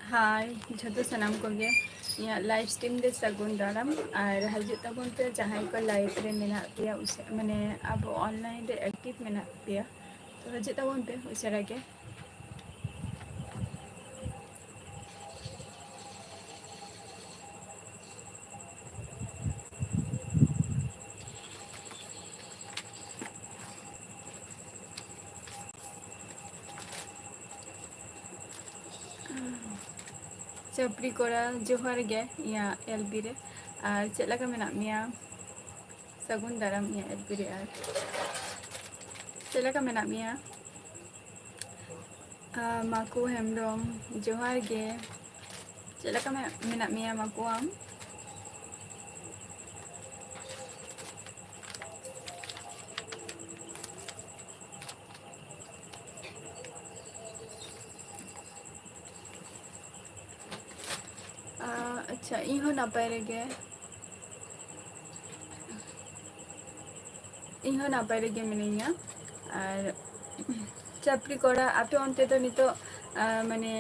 हाय झोटो सनाम कोगे इया live stream दे सगुन दाराम और हजू तबन पे जहां को लाइव रे मेना पिया माने अब ऑनलाइन रे एक्टिव मेना पिया तो हजू तबन पे उसारा के चपड़ी कोड़ा जोहार गे इया एलबी रे और चेक लगा मेना मिया सगुन दाराम इया एलबी रे और चेक लगा मेना मिया माकू हेमब्रम जोहार गे चेक लगा मेना मिया माकू आम अच्छा इहो नापाय रेगे इहो नापाय रेगे मिनिया और चपड़ी कोड़ा आपे ओनते तो नितो माने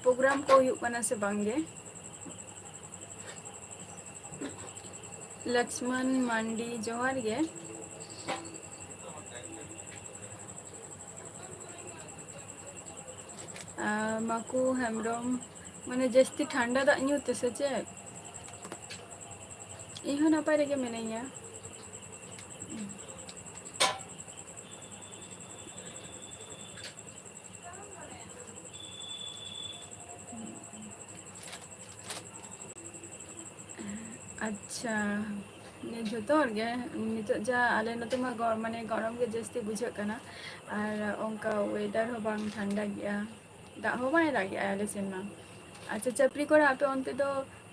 प्रोग्राम को हुयुग कना से बांगे लक्ष्मण मांडी जोहार गे माकू हेमब्रम माने जस्ती ठंडा दाग ᱧᱩ ᱛᱮ ᱥᱮ ᱪᱮᱫ इहो नापाय रेगे मिनिया अच्छा ने झोतो गे नितो जा आले नते मा माने गरम गे जस्ती बुझाग कना और ओंका वेदर हो बांग ठंडा गया दाग हो बाय लागे आले सेन मा अच्छा चपरी कोड़ा आपे ओनते दो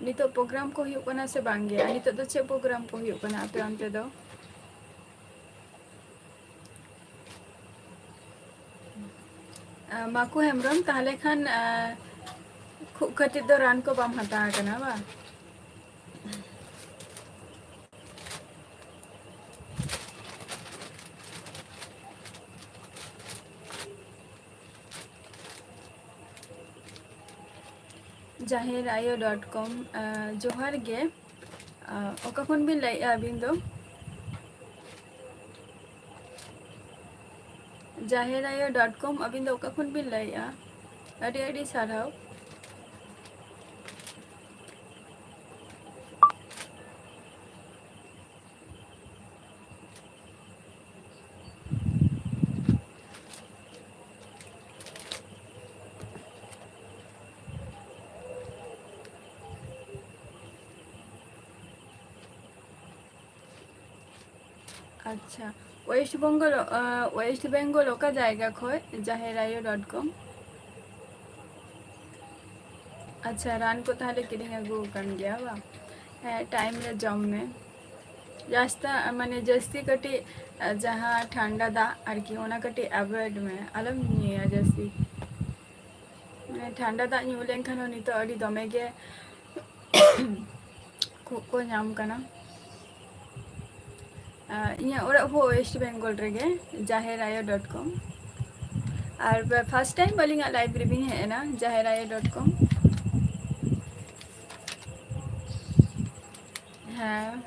नितो प्रोग्राम को हुयुग कना से बांगे नितो दो चे प्रोग्राम को हुयुग कना आपे ओनते दो माकू हेमब्रम ताहले खान खूब खतिर दो रान को बाम हता कना बा jaherayo.com जोहार गे ओका खन बिन लाई अबिन दो jaherayo.com अबिन दो ओका खन बिन लाई अडी अडी साराव अच्छा वेस्ट बेंगल ओका जायगा खोय jaherayo.com अच्छा रान को ताहले किरिंग अगु कन गया बा टाइम रे जम में जास्ता माने जस्ती कटी जहाँ ठंडा दा और कि ओना कटी अवॉइड में अलम निया जस्ती माने ठंडा दा ᱧᱩ लेनखान नितो अडी दमे गे खूब को नाम कना इया ओरा हो वेस्ट बेंगल रेगे jaherayo.com और फर्स्ट टाइम बलिंगा लाइब्रेरी है ना jaherayo.com हाँ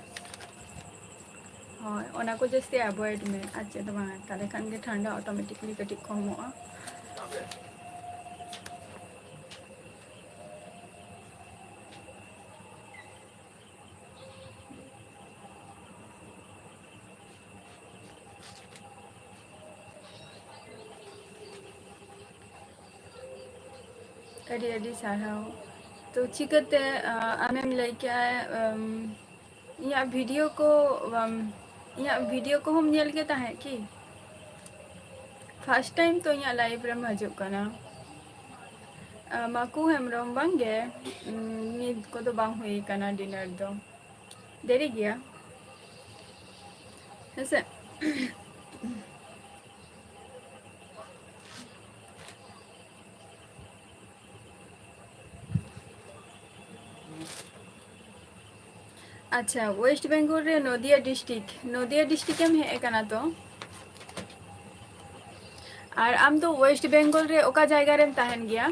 हाँ ओना को जस्ती अवॉइड में अच्छा तो वहाँ ताले खान के ठंडा ऑटोमेटिकली कटी कमोआ अडी अडी साराव तो चिकते आमेम लाइक या वीडियो को हम नेल के ताहे कि फर्स्ट टाइम तो या लाइव रे हजु कना माकू हेमब्रम बांगे निद को तो बांग हुई कना डिनर दो देरी गया ऐसे अच्छा वेस्ट बेंगल रे नदिया डिस्ट्रिक्ट एम हे कना तो और आम तो वेस्ट बेंगल रे ओका जायगा रेम ताहन गया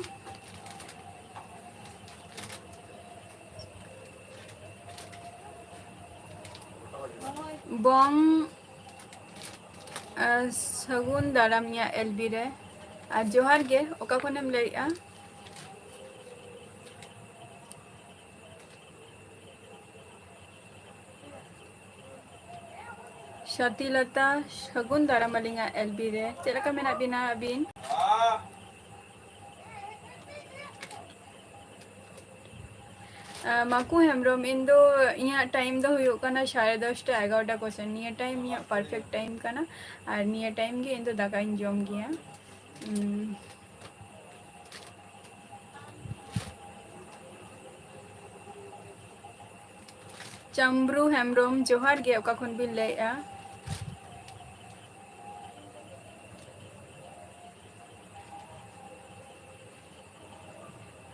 bong sagun daramnya LB re ar johar ge oka khonem leia Shatilata sagun daramalinga LB re ched leka menag bina abin माकू हेम्ब्रम इन दो इया टाइम दो हुयो कना 10:30 11टा क्वेश्चन निया टाइम निया परफेक्ट टाइम कना और निया टाइम गे इन दो दाका इन जम गया चम्ब्रू हेम्ब्रम जोहार गे ओका खन बिन लेया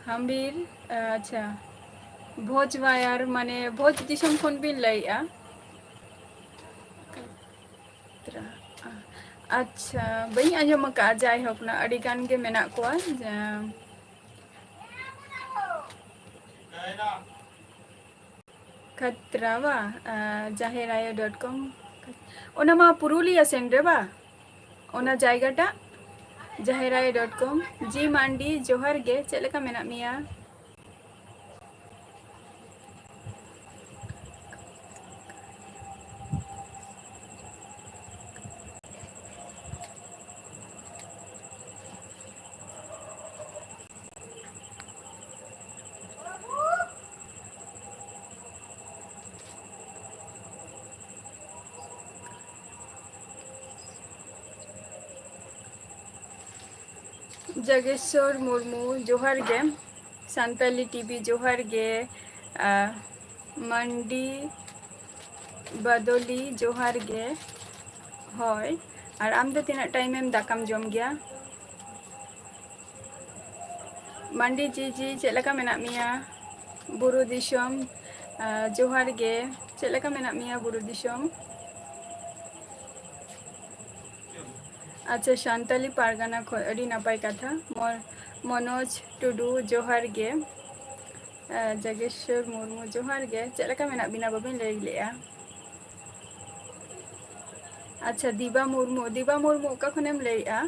हम्बीर अच्छा भोज वायर माने भोज दिसम खन बिन लेया अच्छा बई आजम का जाय हकना अड़ी गान गे मेना कोआ खतरावा jaheraya.com ओना मा पुरुलिया सेन रे बा ओना जायगाटा jaheraya.com जी मांडी जोहार गे चेद लेका मेना मिया जगेश्वर मुर्मू जोहार गे सानताली टीवी जोहार गे मंडी बदली जोहार गे होय और आम दो तीना टाइम एम दाकाम जम गया मंडी जी चेद लेका मेना मिया बुरु दिसम जोहार गे चेद लेका मेना मिया बुरु दिसम अच्छा सानताली पारगाना अड़ी नापाय कथा मनोज टुडू जोहार गे जगेश्वर मुर्मू जोहार गे चेद लेका मेना बिना बाबिन लई लेया अच्छा दीबा मुर्मू ओका खनेम लईआ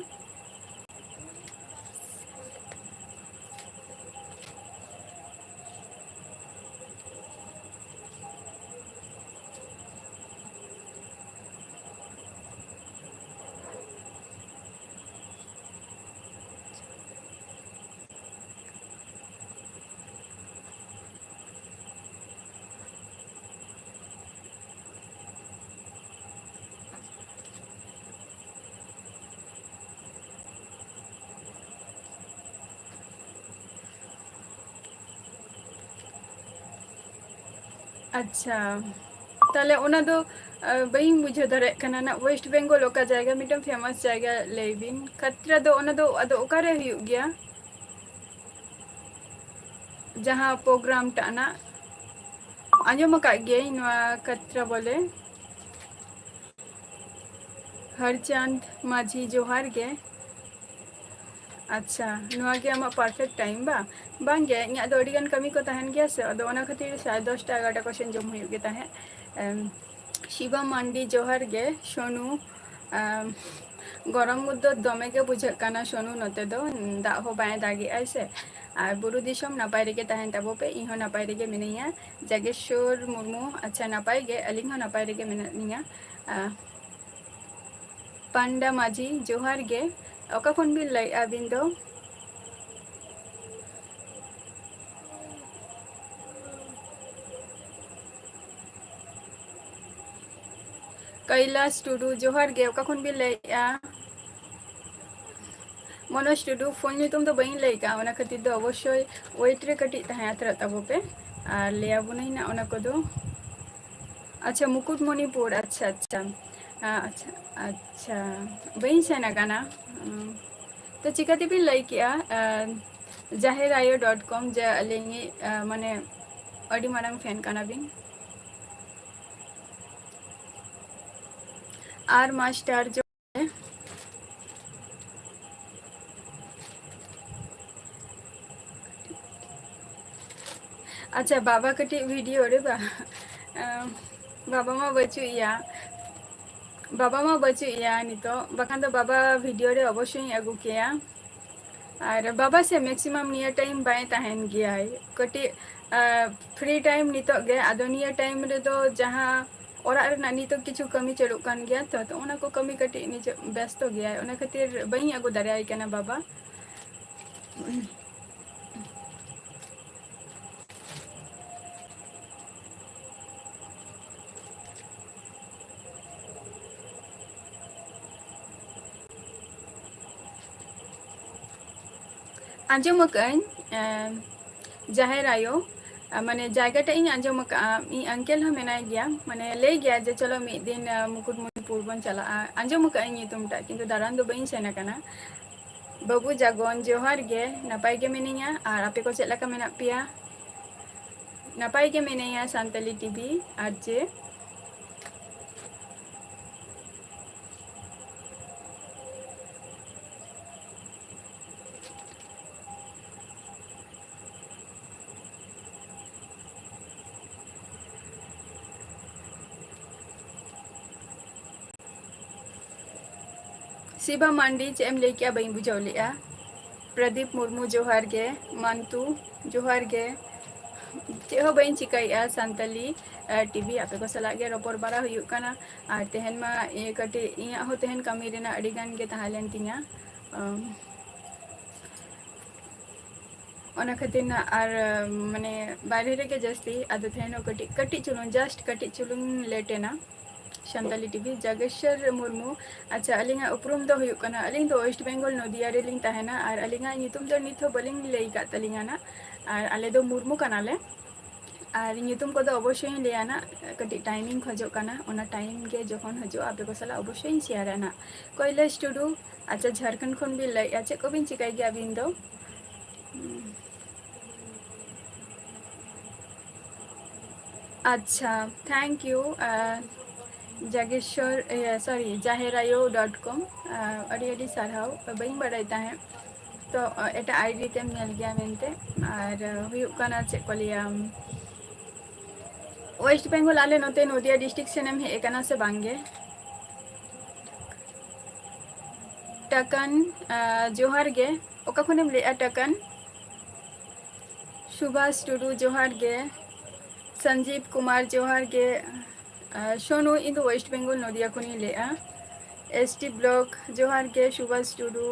अच्छा ताले ओना दो बई मुझे धरे कना ना वेस्ट बेंगल ओका जायगा मिटम फेमस जायगा लेबिन खतरा दो ओना दो अदो ओकारे हुयु गया जहाँ प्रोग्राम टाना आंजम का गया नवा खतरा बोले हरचंद माझी जोहार गे अच्छा नवा गे आमा परफेक्ट टाइम बा बांगे इया दो अड़ीगन कमी को तहन गया से अदो ओना खातिर 10:30 11टा क्वेश्चन जम हुयु गे ताहे शिवा मांडी जोहार गे सोनू गरम मुद्दो दमे के बुझे काना सोनू नते दो दा हो बाय दागे ऐसे और बुरु दिसम नापाय रेगे तहन ताबो पे इहो नापाय रेगे मिनिया जगेश्वर मुर्मू अच्छा नापाय गे अलिंग हो नापाय रेगे मिनिया पांडा माझी जोहार गे ओका खन बिन लई आबिन दो कैलाश टुडू जोहार गे ओका खन बिन लई मनोज टुडू फोन नितुम दो बई लई का ओना खातिर दो अवश्य वेट रे कटी तहां आथरा ताबो पे और ले आबुनई ना ओना को दो अच्छा मुकुटमणिपुर अच्छा अच्छा अच्छा अच्छा बई सेना गाना तो चिकाती बिन लई किया jaheraya.com जे अलिंगी माने अड़ी मारंग फैन काना बिन आर मास्टर जो अच्छा बाबा कटी वीडियो रे बा बाबा मा बचु या बाबा मा बचुग या नितो बखान तो बाबा वीडियो रे अवश्य अगू किया और बाबा से मैक्सिमम निया टाइम बाय तहन गया कटी फ्री टाइम नितो गे आदो निया टाइम रे दो जहाँ ओरा रे ना नितो किछु कमी चलुक कान गया तो ओना को कमी कटी निजे व्यस्त गया ओना खातिर बई अगू दाराय कना बाबा आंजम कन जाहिर आयो माने जायगाटा इन आंजम इन अंकेल हम मेना गया माने ले गया जे चलो मिद दिन मुकुटमणिपुर बन चला आंजम नुतुमटा किंतु दारान दो बई सेना कना बाबू जागन जोहार गे नपाय गे मिनिया और आपे को चेक लका मेना पिया नपाय गे मिनिया सानताली टीवी और जे शिवा मांडी चेम लेकिया बई बुझाव लिया प्रदीप मुर्मू जोहार गे मानतू जोहार गे चे बई चिकाया सानताली टीवी आपे को सला गे रपर बारा हुयुग कना और तेहन मा ए कटे इया हो तेहन कमी रेना अड़ी गान गे ताहलेन तिया ओना खातिर ना और माने बाहरे रे के जस्ती आदो तेहन कटी कटी चुलुन जस्ट कटी चुलुन लेटेना सानताली टीवी जागेश्वर मुर्मू अच्छा अलिंगा उपरुम दो हुयुग कना अलिंग दो वेस्ट बेंगल नदिया रे लिंग ताहेना और अलिंगा नितुम दो निथो बलिंग लई का तलिंगा ना और आले दो मुर्मू कनाले और नितुम को दो अवश्य लिया ना कटी टाइमिंग खजो कना ओना टाइम के जखन हजो आपे को सला अवश्य शेयर ना कैलाश टुडू अच्छा झारखंड खन भी लई अच्छा को बिन चिकाई गया बिन दो अच्छा thank you Jageshwar sorry jaherayo.com अड़ी अड़ी साराव बई बड़ाई ताहे तो एटा आईडी तेम नेल गया मेनते और हुयुग कना चे को लिया वेस्ट बेंगल आले नोते नदिया डिस्ट्रिक्ट से नेम हे कना से बांगे टकन जोहार गे ओका खुनेम ले टकन सुभाष टुडू जोहार गे संजीव कुमार जोहार गे सोनू इन वेस्ट बेंगल नदिया खुनी ले एसटी ब्लॉक जोहार गे सुभाष टुडू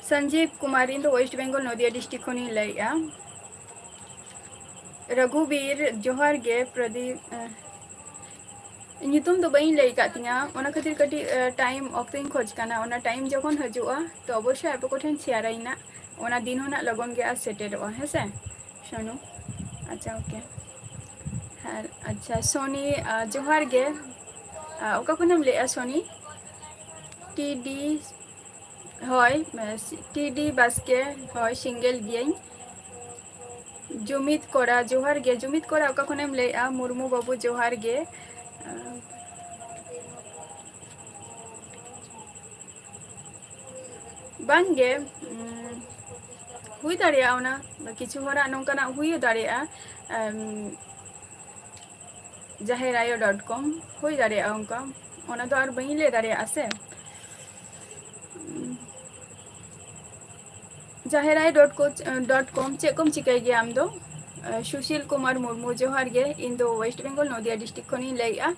संजीव कुमार इन वेस्ट बेंगल नदिया डिस्ट्रिक्ट खुनी ले रघुवीर जोहार गे प्रदीप नितुम तो बई लई का तिया ओना खातिर कटी टाइम ऑक्टिंग खोज कना ओना टाइम जखन हजुआ तो अवश्य आप को ठेन शेयर आइना ओना दिन होना लगन गे आ सेटेलवा है से सोनू अच्छा ओके हाँ अच्छा सोनी जोहार गे ओका खुनम ले सोनी टीडी हय टीडी बास्के हय सिंगल गियाई जुमित कोड़ा जोहार गे जुमित कोड़ा ओका खुनम ले मुर्मू बाबू जोहार गे बांगे हुई दाड़िया ओना किछु होरा नोंकाना हुई दाड़िया jaherayo.com हुई दाड़िया उनका ओना तो और बई ले दाड़िया से jaherayo.com चे कम चिकाई गया आम दो सुशील कुमार मुर्मू जोहार गे इन दो वेस्ट बेंगल नदिया डिस्ट्रिक्ट खनी लैया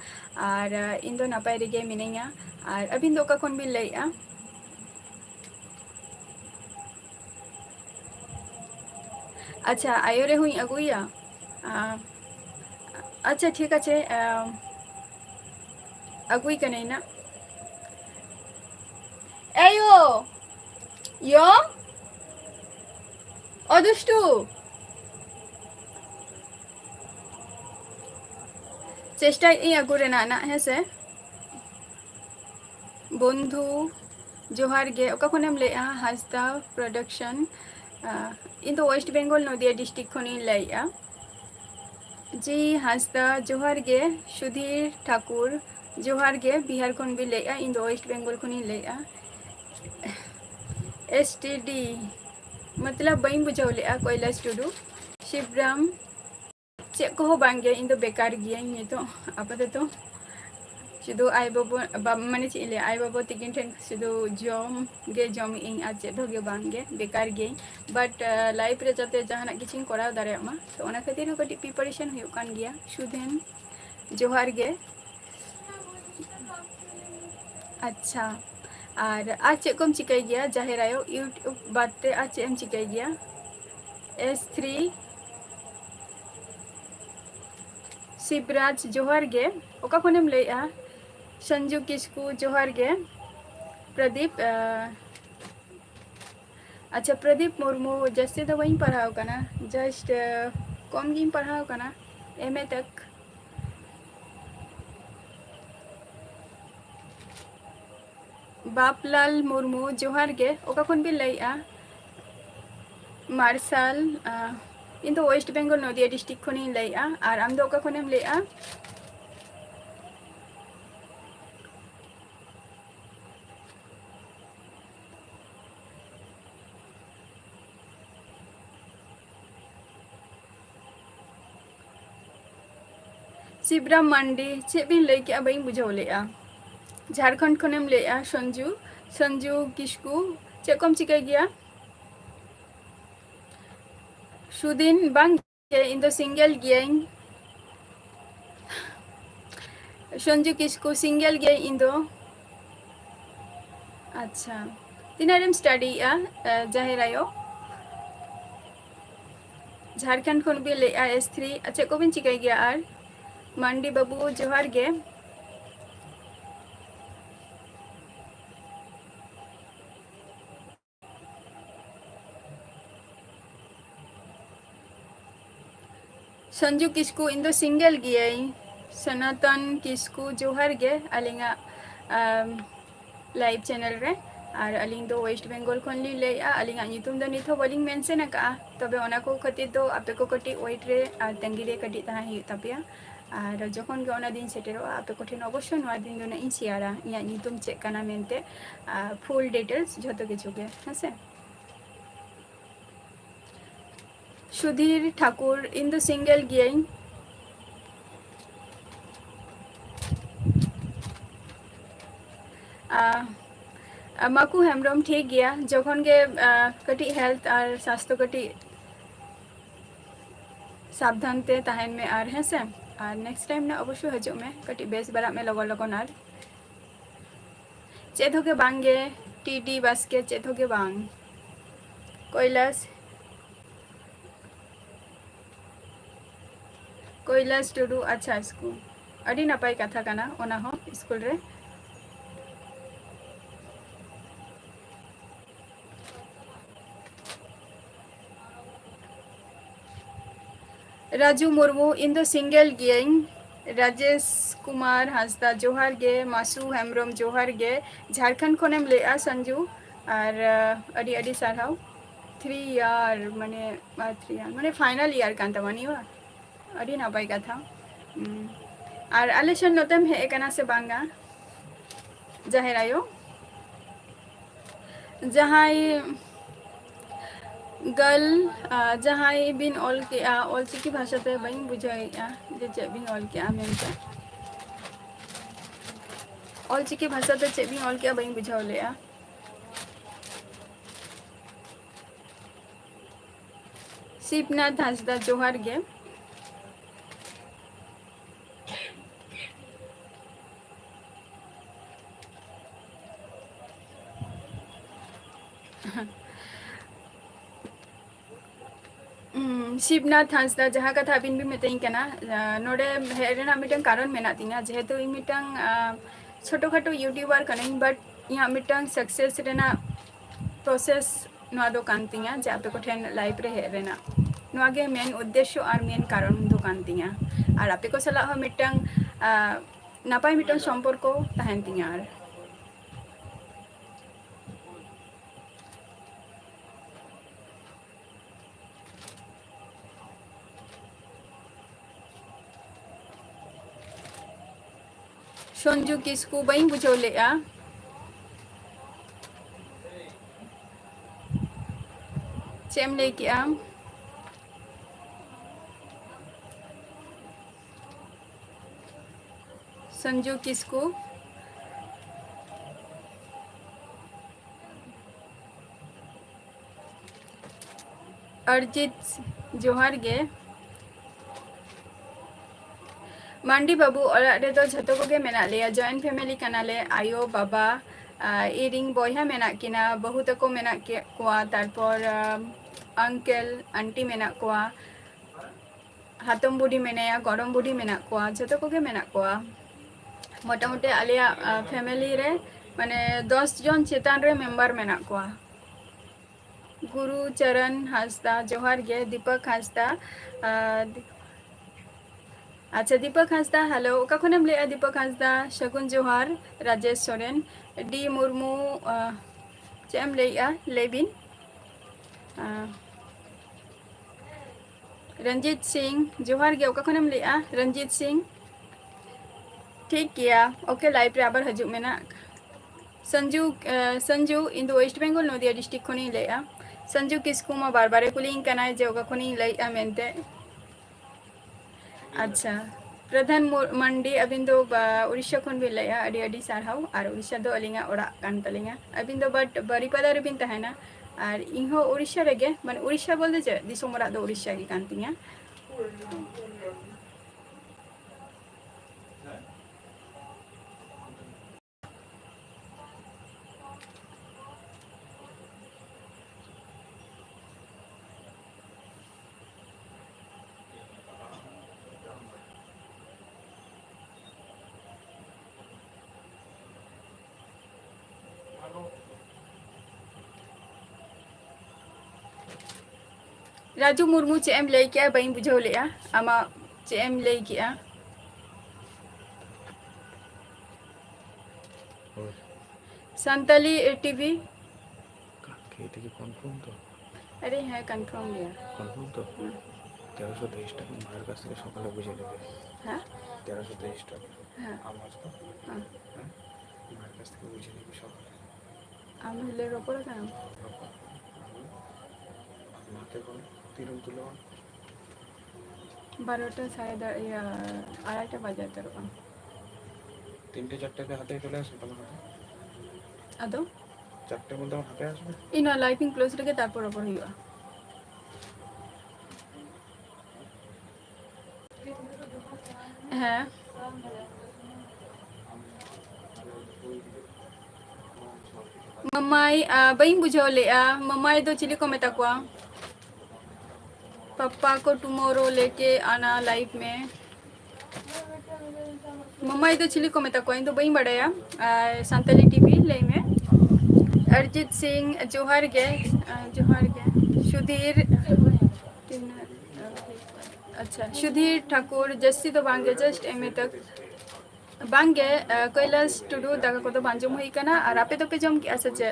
और इन दो नापाय रेगे मिनैया और अबिन दो का खन भी लैया अच्छा आयो रे हुई अगुया अच्छा ठीक है अगुई कने ना एयो यो अदुष्टु चेष्टा इ अगु रेना ना है से बंधु जोहार गे ओका खनेम ले हासदा प्रोडक्शन इन दो वेस्ट बेंगल नदिया डिस्ट्रिक्ट खनी लैया जी हासदा जोहार गे सुधीर ठाकुर जोहार गे बिहार खन भी लैया इन दो वेस्ट बेंगल खनी लैया एसटीडी मतलब बई बुझाव ले कैलाश टुडू शिवराम चे को बांगे इन दो बेकार गिया तो आपातत शुद्ध आई बाबा माने चीले आई बाबा तिकिन ठेन शुद्ध जम इन आज चेद होगे बांगे बेकार गे बट लाइफ रे जाते जहाना किचिन कोराव दारे मा तो ओना खातिर कटी प्रिपरेशन हुयुग कान गया शुद्धेन जोहार गे अच्छा और आज चेक कोम चिकाई गया जाहिर आयो यूट्यूब बाते आज चेक एम चिकाई गया S3 शिवराज जोहार गे ओका कोनेम लेया संजू किस्कू जोहार गे प्रदीप अच्छा प्रदीप मुर्मू जैसे तो वहीं पढ़ाओ का ना जस्ट कम गिन पढ़ाओ का ना MA तक बापलाल मुर्मू जोहार गे ओका कोन भी लैया मार्शल इन तो वेस्ट बेंगल नदिया डिस्ट्रिक्ट खन लैया और आम दो ओका खनेम लैया शिवराम मंडी चे बिन लै के बई बुझाव लेया झारखंड खनेम लैया संजू किस्कू चे कम चिकाई गया सुदिन बांग इन दो सिंगल गियाइन संजू किस्कू सिंगल गे इन दो अच्छा तीनारेम स्टडी जाहिर आयो झारखंड खन भी लैया S3 अच्छा को बिन चिकाई गया और मंडी बाबू जोहार गे संजू किस्कू इन दो सिंगल गियाई सनातन किस्कू जोहार गे अलिंगा लाइव चैनल रे और अलिंग दो वेस्ट बेंगल खन ली लैया अलिंगा नितुम दो निथो बलिंग मेंशन का तबे ओना को खातिर दो आपे को कटी वेट रे तंगी रे कटी ता ही तपिया और जखन के ओना दिन सेटेरो आपे को ठेन अवश्य नवा दिन दोना इन शेयरा इया नितुम चेक काना मेनते फुल डिटेल्स जतो किछु गे हसे सुधीर ठाकुर इन दो सिंगल गियाई माकू हेमब्रम ठीक गया जखन के कटी हेल्थ और स्वास्थ्य कटी सावधान ते तहन में और है से और नेक्स्ट टाइम ना अवश्य हजू में कटी बेस बरा में लगन लगन और चेद होके बांगे TD बास्के चेद होके बांग कैलाश टुडू अच्छा स्कूल अड़ी नपाई कथा काना ओना हो स्कूल रे राजू मुर्मू इन दो सिंगल गियाई राजेश कुमार हांसदा जोहार गे मासू हेमब्रम जोहार गे झारखंड खनेम लैया संजू और अड़ी अड़ी सारहाव 3 ईयर माने 3 ईयर माने फाइनल ईयर कान तमानी वा अड़ी नपाई कथा और आलेशन नोतेम हे एकना से बांगा जाहिर आयो जहाई गल जहाई बिन ऑल के ऑल चिकी भाषा ते बई बुझाई जे चे बिन ऑल के मेनते ऑल चिकी भाषा ते चे बिन ऑल के बई बुझाव ले शिवनाथ हांसदा जोहार गे शिवनाथ हांसदा जहाँ कथा बिन भी मितई कना नोडे हेरेना मिटन कारण मेना तिना जेहेतु इ मिटन छोटो खाटो यूट्यूबर कनई बट यहाँ मिटन सक्सेस रेना प्रोसेस नवा दो कान तिया जे आपे को ठेन लाइफ रे हेरेना नवा गे मेन उद्देश्य और मेन कारण दो कान तिया और आपे को सला मिटन नापाय मिटन सम्पर्क तहन तिया संजू किस्कू बई बुझो लेया चेम ले किया संजू किस्कू, अरजित जोहार गे। मांडी बाबू ओराग रे दो झतो कोगे मेना लेया, जॉइंट फैमिली कनाले, आयो बाबा इरिंग बॉयहा मेना किना, बहु तको मेना के कोआ, तारपर अंकल आंटी मेना कोआ, हातम बुढ़ी मेनाया, गरम बुढ़ी मेना कोआ, झतो कोगे मेना कोआ। मोटामुटी आलिया फैमिली रे माने 10 जन चेतान रे मेंबर मेना कोआ। गुरु चरण हांसदा जोहार गे। दीपक हांसदा, अच्छा दीपक हांसदा हेलो, ओका खनेम लेया दीपक हांसदा, शगुन जोहार। राजेश सोरेन, डी मुर्मू चेम लेया लेबिन, रंजीत सिंह जोहार गे, ओका खनेम लेया रंजीत सिंह। ठीक गया, ओके लाइव रे आबार हजू मेना। Sanju Sanju in the West Bengal Nadia district खनी लेया। संजू किस्कू मा बार बारे कुलिंग कनाय जे ओका खनी लेया मेनते। अच्छा प्रधान मंडी अबिन दो उड़ीसा खन भी लेया, अडी अडी सारहाव, और उड़ीसा दो अलिंगा ओड़ा कान तलिंगा। अबिन दो बट बारीपदा रे बिन तहना, और इहो उड़ीसा रेगे, माने उड़ीसा बोलते जे दिसोम ओड़ा दो उड़ीसा गे कान तिंगा। राजू मुर्मू चेम लई किया बई बुझाव लेया, आमा चेम लई किया। संताली टीवी कन्फार्म तो? अरे हाँ कन्फार्म लिया। कन्फार्म तो 1323 টাকা মায়ের কাছ থেকে সকালে বুঝে নেবে। হ্যাঁ 1323 টাকা হ্যাঁ আমার তো হ্যাঁ মায়ের কাছ থেকে বুঝে নেবে সকালে। আমি হলে রোপড়া কেন মাকে বলো তিরুম তুলে 12টা সাড়ে আড়াইটা বাজার তরফ 3টে 4টেতে হাতে চলে আসবে তোমার হাতে। আদৌ 4টের মধ্যে আমার হাতে আসবে। ইনো লাইটিং ক্লোজ রেখে তারপর ওপর হইবা। হ্যাঁ मम्माई बई बुझाव लेया, मम्माई दो चिली को मेता कुआ, पापा को टुमारो लेके आना लाइफ में। मम्माई दो चिली को मेता कुआ, इन तो बई बड़ाया संताली टीवी ले में। अरिजीत सिंह जोहार गे, जोहार गे। सुधीर अच्छा सुधीर ठाकुर जस्सी तो बांगे जस्ट एम तक बांगे कैलाश टुडू दाका को तो बांजम हुई कना, और आपे तो पे जम किया सचे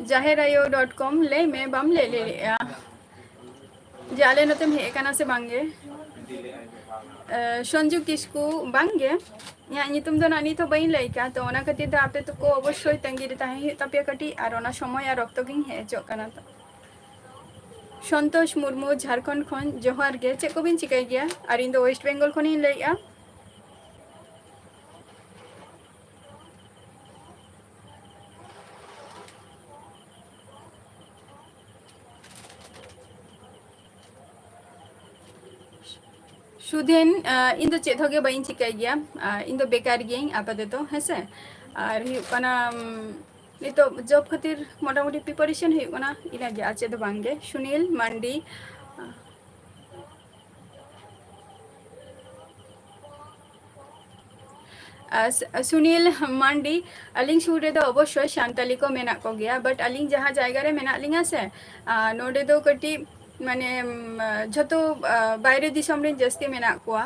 jaherayo.com ले में बम ले ले लिया जाले नते में कना से बांगे। संजू किस्कू बांगे या नितुम दो नानी तो बई लइका, तो ओना खातिर दा आपे तो को अवश्य तंगी रे ताहे तापिया कटी, और ओना समय और रक्त गिन हेजो कना। तो संतोष मुर्मू झारखंड खन जोहार गे, चे को बिन चिकाई गया, और इन दो वेस्ट बेंगल खन इन लइया। सुधेन इन चेद होगे बई चिकाई गया, इन बेकार गई आपाते तो हेसे, और नितो जॉब खातिर मोटामुटी प्रिपारेशन होना इना गया चेद बांगे। सुनील मांडी सुनील मांडी अलिंग सूर रे दो अवश्य शांताली को मेना को गया, बट अलिंग जहाँ जायगा रे मेना लिंगा से नोडे दो कटी माने झतो बायरे दिसम रे जस्ती मेना कोआ,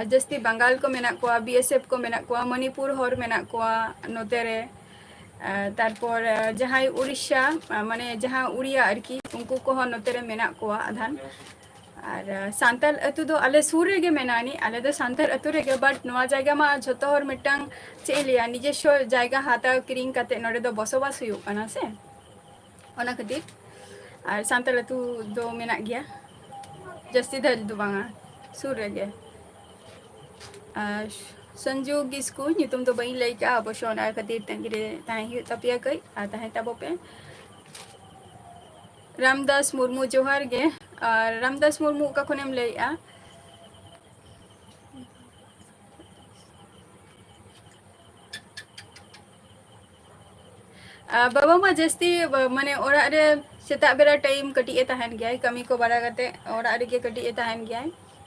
जस्ती बंगाल को मेना कोआ, बीएसएफ को मेना कोआ, मणिपुर होर मेना कोआ नोते रे, तारपर जहाँ उड़ीसा माने जहाँ उड़िया आरकी उनको को नोते रे मेना कोआ आधान, और सांताल अतु दो आले सूर रेगे मेनानी, आले दो सांताल अतु रेगे, बट नवा जायगा मा झतो होर मिटांग चेलिया निजेशो जायगा हाता किरिंग काते नोडे दो बसोबास हुयुग काना से ओना खातिर, और सांताल अतु दो मेना गया जस्ती धल दो बांगा सूर रेगे। संजू किस्कू nyutum तो बई लई का अबो सोना खातिर तंगिरे ताही हुई तपिया कई ताही तबो पे रामदास मुर्मू जोहार गे और रामदास मुर्मू का खुनेम लई बाबा मा जस्ती माने ओरा रे सेता बेरा टाइम कटी ए तहन गया कमी को बड़ा करते ओरा रे के कटी ए तहन गया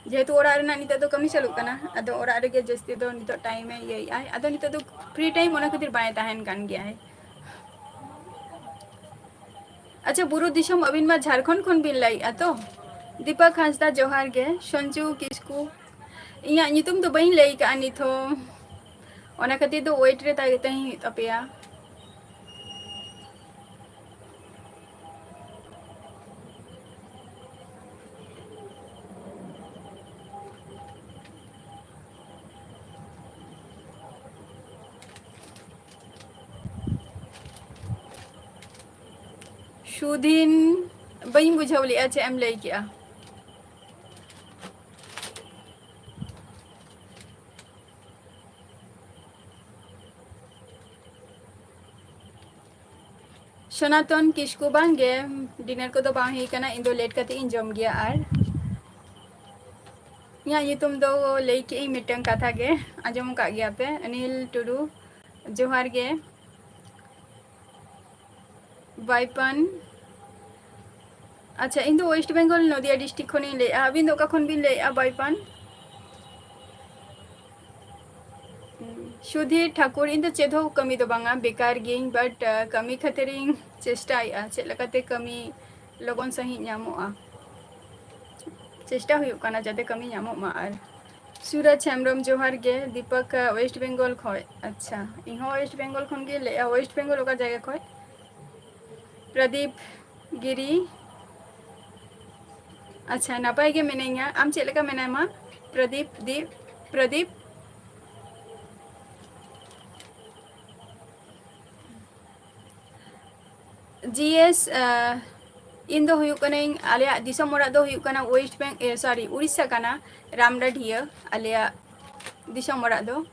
जेहेतु ओरा रे ना नित तो कमी चलुक कना अदो ओरा रे के जस्ती दो नित टाइम ए ये आई अदो नित तो फ्री टाइम ओना खातिर बाय तहन कान गया है। अच्छा बुरु दिसम अबिन मा झारखंड खन बिन लाई तो दीपक हांसदा जोहार गे संजू किस्कू इया नितुम तो बई लई का निथो ओना खातिर दो वेट रे ताई तही तपिया सुधीन बई बुझावली अच्छा एम लई किया सनातन किसको बांगे डिनर को तो बाही कना इंदो लेट कते इन जम गया आर या ये तुम दो लई के मिटंग कथा गे आजम का गया पे अनिल टुडू जोहार गे वाइपन अच्छा इन दो वेस्ट बेंगल नदिया डिस्ट्रिक्ट खनि ले अबिन दो का खन बिन ले वाइपन सुधीर ठाकुर इन चेदो कमी तो बांगा बेकार गिंग बट कमी खातिरिंग चेष्टा चेद लकाते कमी लगन सही नामोआ चेष्टा हुयुक काना जाते कमी नामो मा आर सूरज हेम्ब्रम जोहार गे दीपक वेस्ट बेंगल खय अच्छा इहो वेस्ट बेंगल खन गे ले वेस्ट बेंगल ओका जगह खय प्रदीप गिरी अच्छा नपाय गे मेनेया आम चेद लका मेनाय मा प्रदीप जीएस इन दो हुयुक कना आलिया दिसम ओरा दो हुयुक कना वेस्ट बेंग सॉरी उड़ीसा कना रामडाढिया आलिया दिसम ओरा दो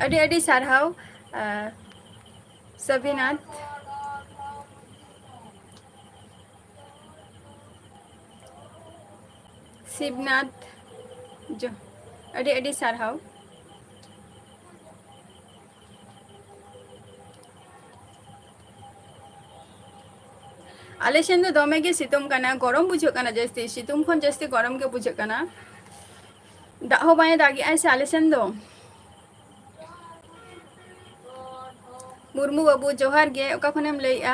अडी अडी सारहाव सबिनाथ शिवनाथ जो अडी अडी सारहाव आले सेन दो दमे गे सितुम कना गरम बुझो कना जस्ती सितुम खन जस्ती गरम के बुझो कना दा हो बाय दागी आइ से आले सेन दो मुर्मू बाबू जोहार गे ओका खनेम लईआ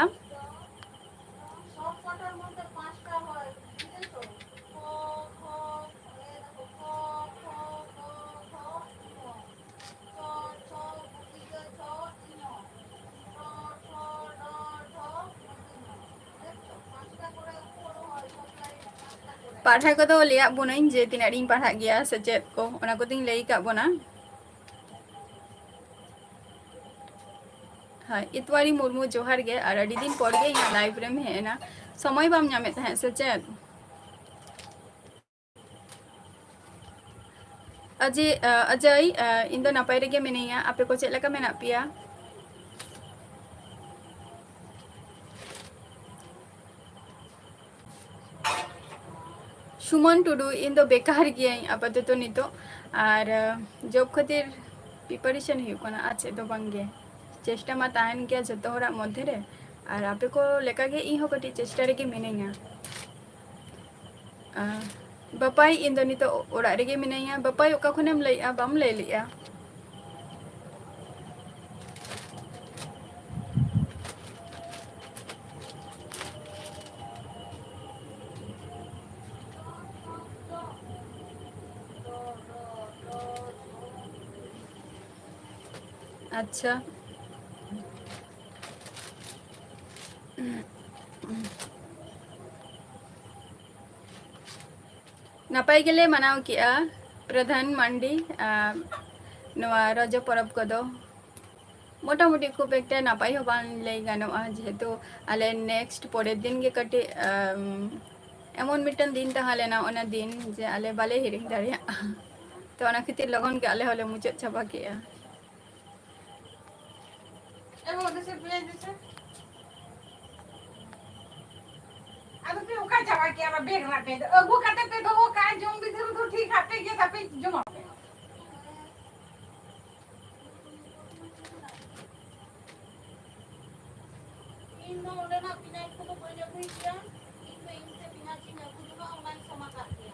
पढ़ाई को तो लिया बोनाइन जे तीना दिन पढ़ा गया सचेत को ओना को तीन लई का बोना हाँ इतवारी मुर्मू जोहार गे और अड़ी दिन पर गे यहाँ लाइव रे में ना समय बाम नामे तहे सचेत अजय इन दो नापाय रे गे मेनेया आपे को चेद लका मेना पिया सुमन टुडू इन दो बेकार गया आपातत नितो और जॉब खातिर प्रिपारेशन हुयुक कना आछे दो बांगे चेष्टा मा ताहन गया जतो हरा मध्य रे और आपे को लेका गे इन हो कटी चेष्टा रे गे मिनेया बापाई इन दो नितो ओड़ा रे गे मिनेया बापाई ओका खनेम लईआ बाम लई लिया अच्छा नापाय गेले मनाव किया प्रधान मंडी नवा रज परब कदो मोटामुटी खूब एक नापाय हो बांग लई गानोआ जेहेतु आले नेक्स्ट परेर दिन के कटे एमन मिटन दिन तहालेना ओना दिन जे आले बाले हिरिंग दाड़िया तो ओना खातिर लगन के आले होले मुचाद चाबा केया Aduh, pe uka jawa kia ma beg na pe. Agu kate pe do ho ka jom bi do ठीक हाथे के तापे जमा पे. इन mau udah nak pindah itu ke pojok India, itu inte pindah sini aku juga online sama Katia.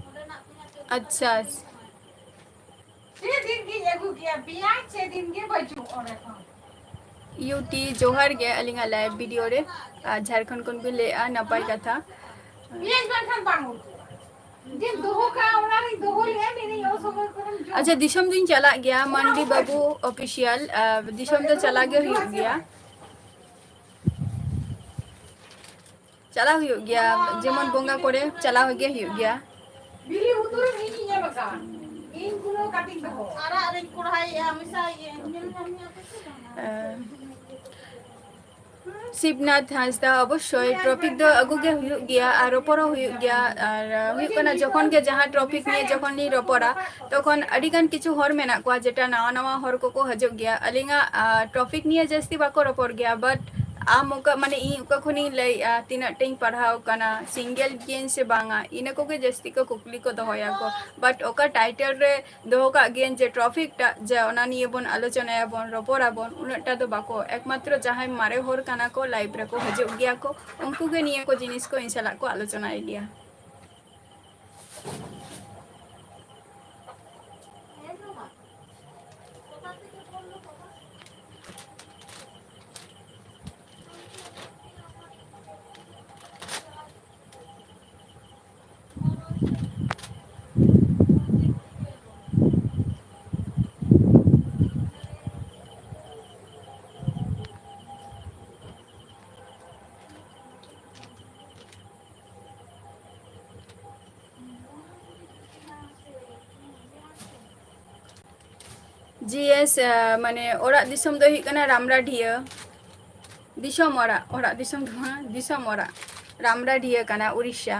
Udah nak pindah ke अच्छा छे दिन की एगु किया पिया 6 दिन के बचू और था. यूटी जोहार गे अलिंगा लाइव वीडियो रे झारखंड कोन भी ले नपाय कथा पिया बन खान बांगू. दिन दोहो का ओनारी दोहो ले मेरी यो समझ करम जो. अच्छा दिशम दिन चला गया मंडी बाबू ऑफिशियल दिशम तो चला गया चला गया जेमन बोंगा करे चला गया बिली उतुर मिनी ये बका. इन कुलो काटिंग दो. arah ada kurang ya misalnya ini apa sih? Shivnath Hansda अवश्य ट्रॉपिक दो अगु गे हुयु गया और रोपरा हुयु गया और हुयु कना जखन के जहां ट्रॉपिक निये जखन नि रोपरा तखन अडिगान किछु हर मेना को जेटा नवा नवा हर को हजो गया अलिंगा ट्रॉपिक निये जस्ती बाको रोपर गया बट आम ओका माने इ ओका खनि लै तिना टें पढ़ाव कना सिंगल गेन से बांगा इने को के जस्ती को कुकली को दहोया को बट ओका टाइटल रे दोहो का गेन जे ट्रॉफिक टा जे ओना निये बोन आलोचना बोन रोपरा बोन उनटा तो बाको एकमात्र जहां मारे होर कना को लाइव रे को हजो गया को उनको के निये को जिनिस को इंशाल्लाह को आलोचना गया जीएस माने ओरा दिसम दो ही कना रामरा ढिया दिसम ओरा दिसम दो दिसम ओरा रामरा ढिया कना उड़ीसा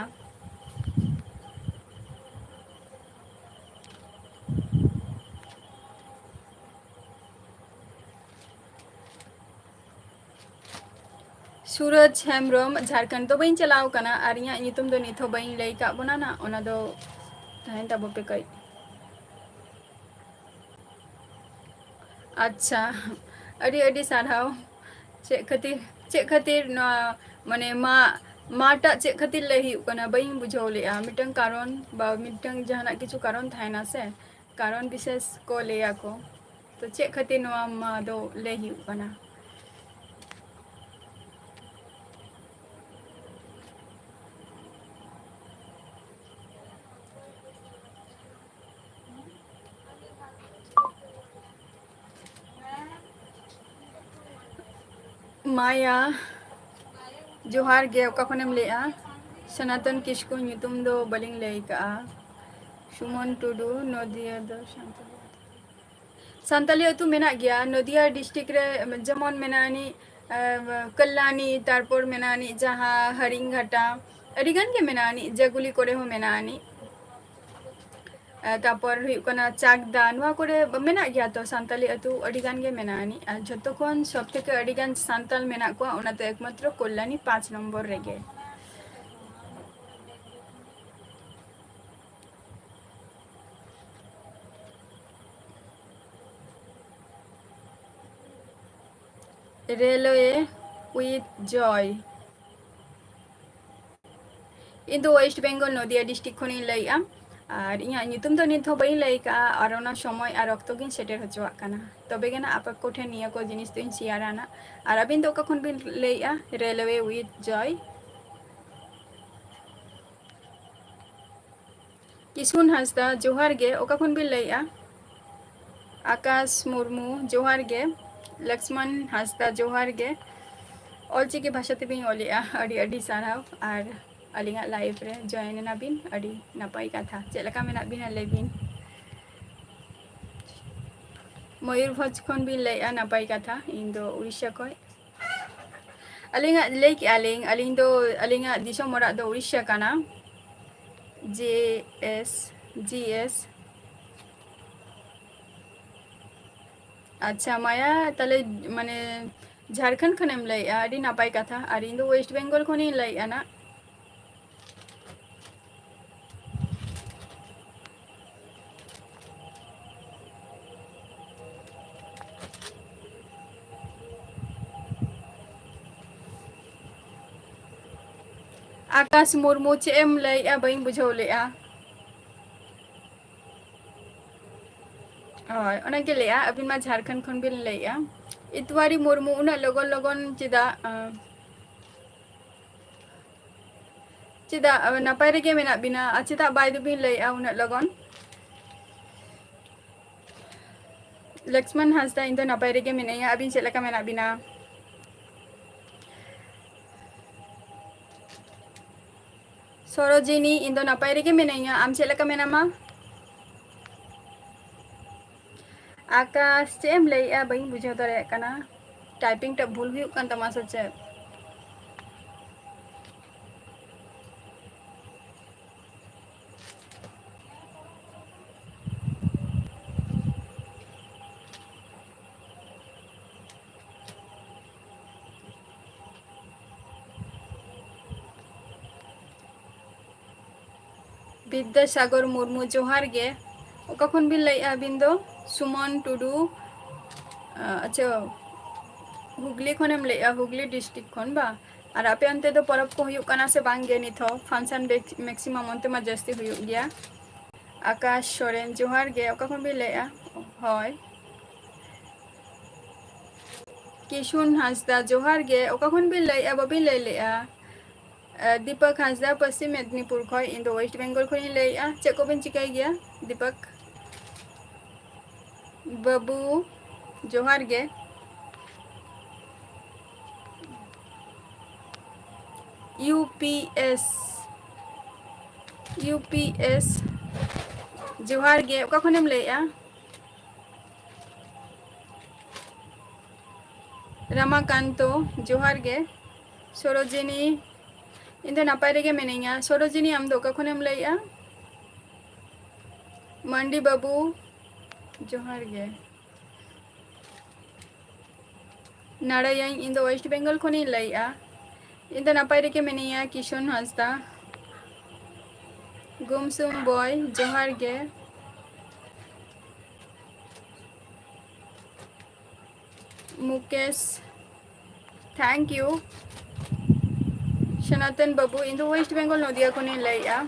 सूरज हेम्ब्रम झारखंड तो बई चलाव कना और इया नितुम दो निथो बई लई का बना ना ओना दो ताहेन ताबो पे कई अच्छा अड़ी अड़ी साराव चे खातिर माने माटा चे खातिर ले ही कना बई बुझाव लेआ मिटंग कारण बा मिटंग जहाना किछु कारण थायना से कारण विशेष को लेया को तो चे खातिर नवा मा दो ले ही कना माया जोहार गे ओका खनेम लेआ सनातन किस्कु नितुम दो बलिंग लेई का सुमन टुडू नदिया दो सान्ताली अतु मेना गया नदिया डिस्ट्रिक्ट रे जेमन मेनानी कल्याणी तारपर मेनानी जहां हरिंगघाटा अडिगान के मेनानी जेगुली करे हो मेनानी तापर चाकदा नुआ करे मेना गया तो सान्ताली अतु अडिगान के मेनानी जतो खन सब थेके अडिगान सान्ताल मेना को ओना तो एकमात्र कल्याणी 5 नंबर रेगे रेलवे विथ जॉय इन दो वेस्ट बेंगल नदिया डिस्ट्रिक्ट खनि लैया और इया नितुम तो नित बई लई का और ओना समय और रक्त गिन सेटर हचवा कना तबे गेना आप कोठे निया को जिनिस तो शेयराना और अबिन तो कखन बिन लैया railway with Joy Kisun Hansda जोहार गे ओका खन बिन लैया आकाश मुर्मू जोहार गे लक्ष्मण हासदा जोहार गे ऑलचिकी भाषा ते बिन ओलिया अडी अडी साराव और alinga live re join na bin adi napai katha ᱪᱮᱫ ᱞᱮᱠᱟ ᱢᱮᱱᱟᱜ ᱵᱤᱱᱟ ᱞᱟᱹᱭ ᱵᱤᱱ मयूरभंज खन बिन लैया नापाय कथा इन दो उड़ीसा खय अलिंगा लैक अलिंग दो अलिंगा दिसम ओरा दो उड़ीसा काना JS अच्छा माया तले माने झारखंड खनेम लैया अडी नापाय कथा और इन दो वेस्ट बेंगल खनि लैया ना आकाश मुर्मू चेम लैया बइन बुझाव लेया और ओना के लेया अबिन मा झारखंड खन बिन लैया इतवारी मुर्मू उना लगन लगन चिदा नापाय रेगे मेना बिना चिदा बाय दो बिन लैया उना लगन लक्ष्मण हासदा इन दो नापाय रेगे मेनाया अबिन चेद लेका मेना बिना सरोजिनी इन दो नापाय रेगे मेनाया आम चेद लेका मेनामा आकाश चेम लैया बइन बुझाव दारे काना टाइपिंग टा भूल हुयुक कान तमा से चेद विद्यासागर मुर्मू जोहार गे ओका खन बिन लैया बिन दो सुमन टुडू अच्छा हुगली खनेम लैया हुगली डिस्ट्रिक्ट खन बा और आपे अंते दो परब को हुयुक काना से बांग गे निथ फंक्शन मैक्सिमम अंते मा जस्ती हुयुक गया आकाश सोरेन जोहार गे ओका खन बिन लैया होय किशुन हासदा जोहार गे ओका खन बिन लैया बाबिन लೈ लैया दीपक हासदा पश्चिम मेदिनीपुर खय इन दो वेस्ट बेंगल खय लैया चेक को बिन चिकाय गया दीपक बाबू जोहार गे UPS जोहार गे ओका खनेम लैया रमाकांतो जोहार गे सरोजिनी इन दो नापाय रेगे मेनाया सरोजिनी आम दो ओका खनेम लैया मंडी बाबू जोहार गे नारायण इन दो वेस्ट बेंगल खनि लैया इन दो नापाय रेगे मेनाया किशन हासदा गुमसुम बॉय जोहार गे मुकेश थैंक यू सनातन बाबू इन दो वेस्ट बेंगल नदिया खनि लैया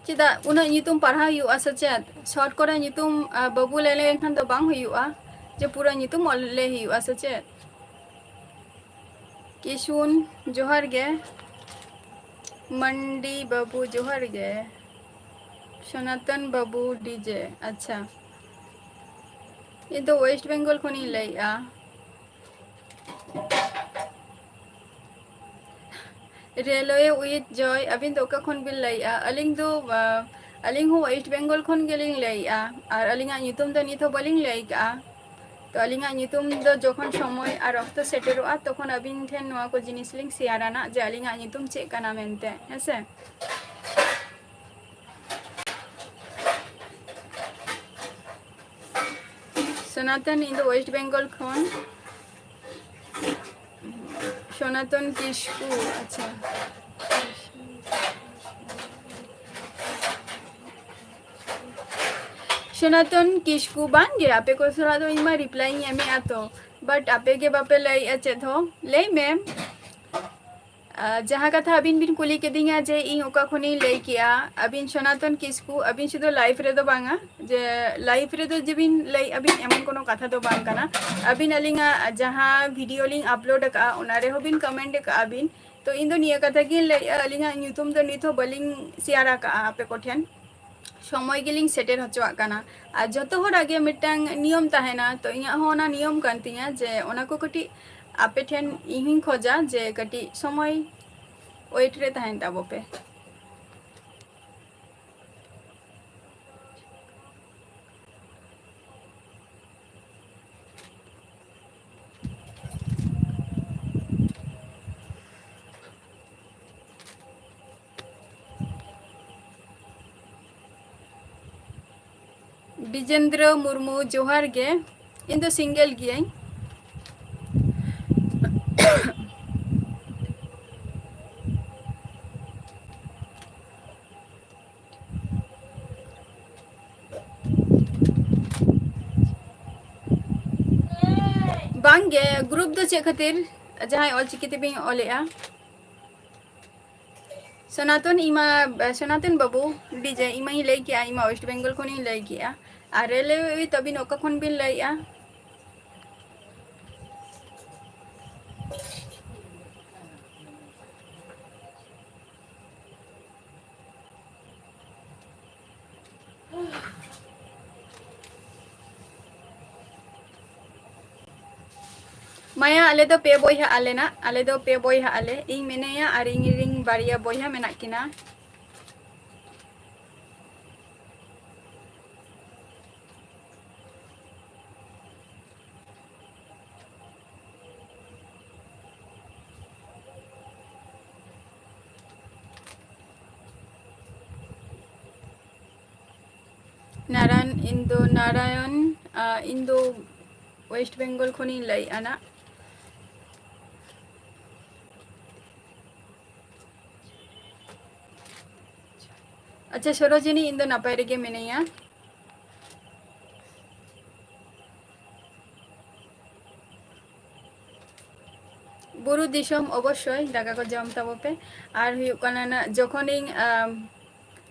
चिदा उना नितुम पढ़ा हुआ सचेत शॉर्ट करे नितुम बाबू ले लेखान तो बांग हुआ जे पूरा नितुम ऑल ले हुआ सचेत किशुन जोहार गे मंडी बाबू जोहार गे सनातन बाबू डीजे अच्छा ये तो वेस्ट बेंगल खनि लैया रेलवे विथ जॉय अबिन तो खन बिन लैया अलिंग दो अलिंग हो वेस्ट बेंगल खन गेलिंग लैया और अलिंगा नितुम दो नितो बलिंग लैका तो अलिंगा नितुम दो जखन समय और रक्त सेटेरोआ तखन अबिन ठेन नोआ को जिनिस लिंग शेयाराना जे अलिंगा नितुम चेक काना मेनते हेसे सनातन इन दो वेस्ट बेंगल खन सनातन किस्कू अच्छा सनातन किस्कू बांग गे आपे को सला दो इमा रिप्लाई एमे आतो बट आपे के बापे लई अचे थो लई मैम जहाँ कथा अबिन बिन कुली केदिंगा जे इन ओका खनी लई किया अबिन सनातन किस्कू अबिन शुद्ध लाइफ रे दो बांगा जे लाइफ रे दो जबिन लई अबिन एमन कोनो कथा दो बांग कना अबिन अलिंगा जहाँ वीडियो लिंग अपलोड का उनारे हो बिन कमेंट का अबिन तो इन दो निया कथा की लई अलिंगा न्यूतुम दो निथो बलिंग शेयर का आपे कोठेन समय गिलिंग सेटेर होचोआ काना आ जतो हर आगे मिटांग नियम ताहेना तो इया हो ना नियम कान तिया जे ओना को कटी आपे ठेन इहिं खोजा जे कटी समय वेट रे ताहेन ताबो पे विजेंद्र मुर्मू जोहार गे इन दो सिंगल गियाई बांगे ग्रुप दो चे खातिर जहाँ ऑल चिकिते भी ऑलेआ सनातन इमा सनातन बाबू डीजे इमा ही लई किया इमा वेस्ट बेंगल को नहीं लई किया आरे ले तभी नौका खन बिन लईया माया आले दो पे बोयहा आले ना आले दो पे बोयहा आले इन मेनेया और इन रिंग बारिया बोयहा मेना किना नारायण इंदो वेस्ट बेंगल खनी लई आना अच्छा सरोजिनी इंदो नापाय रेगे मेनेया बुरु दिसम अवश्य दाका को जम ताबो पे और हुयु कना ना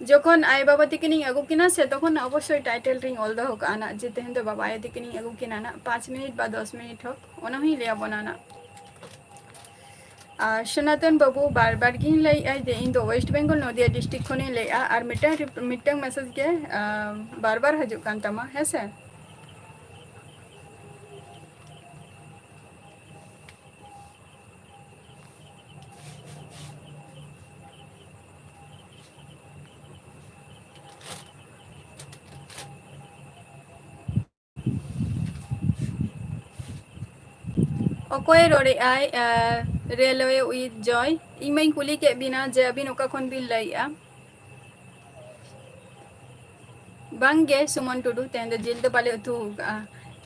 जखन आय बाबा तिकिनी अगु किना से तखन अवश्य टाइटल रिंग ऑल दो काना जे तेहन तो बाबा आय तिकिनी अगु किना ना 5 मिनट बा 10 मिनट हक ओना ही लिया बनाना सनातन बाबू बार बार गिन लई आय जे इन दो वेस्ट बेंगल नदिया डिस्ट्रिक्ट खने लई आ और मिटंग मैसेज के बार बार हजु कान तमा है से ओकोय रोडे आय रेलवे विथ जॉय इमाई कुली के बिना जे अबिन ओका खन बिन लईआ बांगे सुमन टुडू तेन दो जिल दो बाले उतु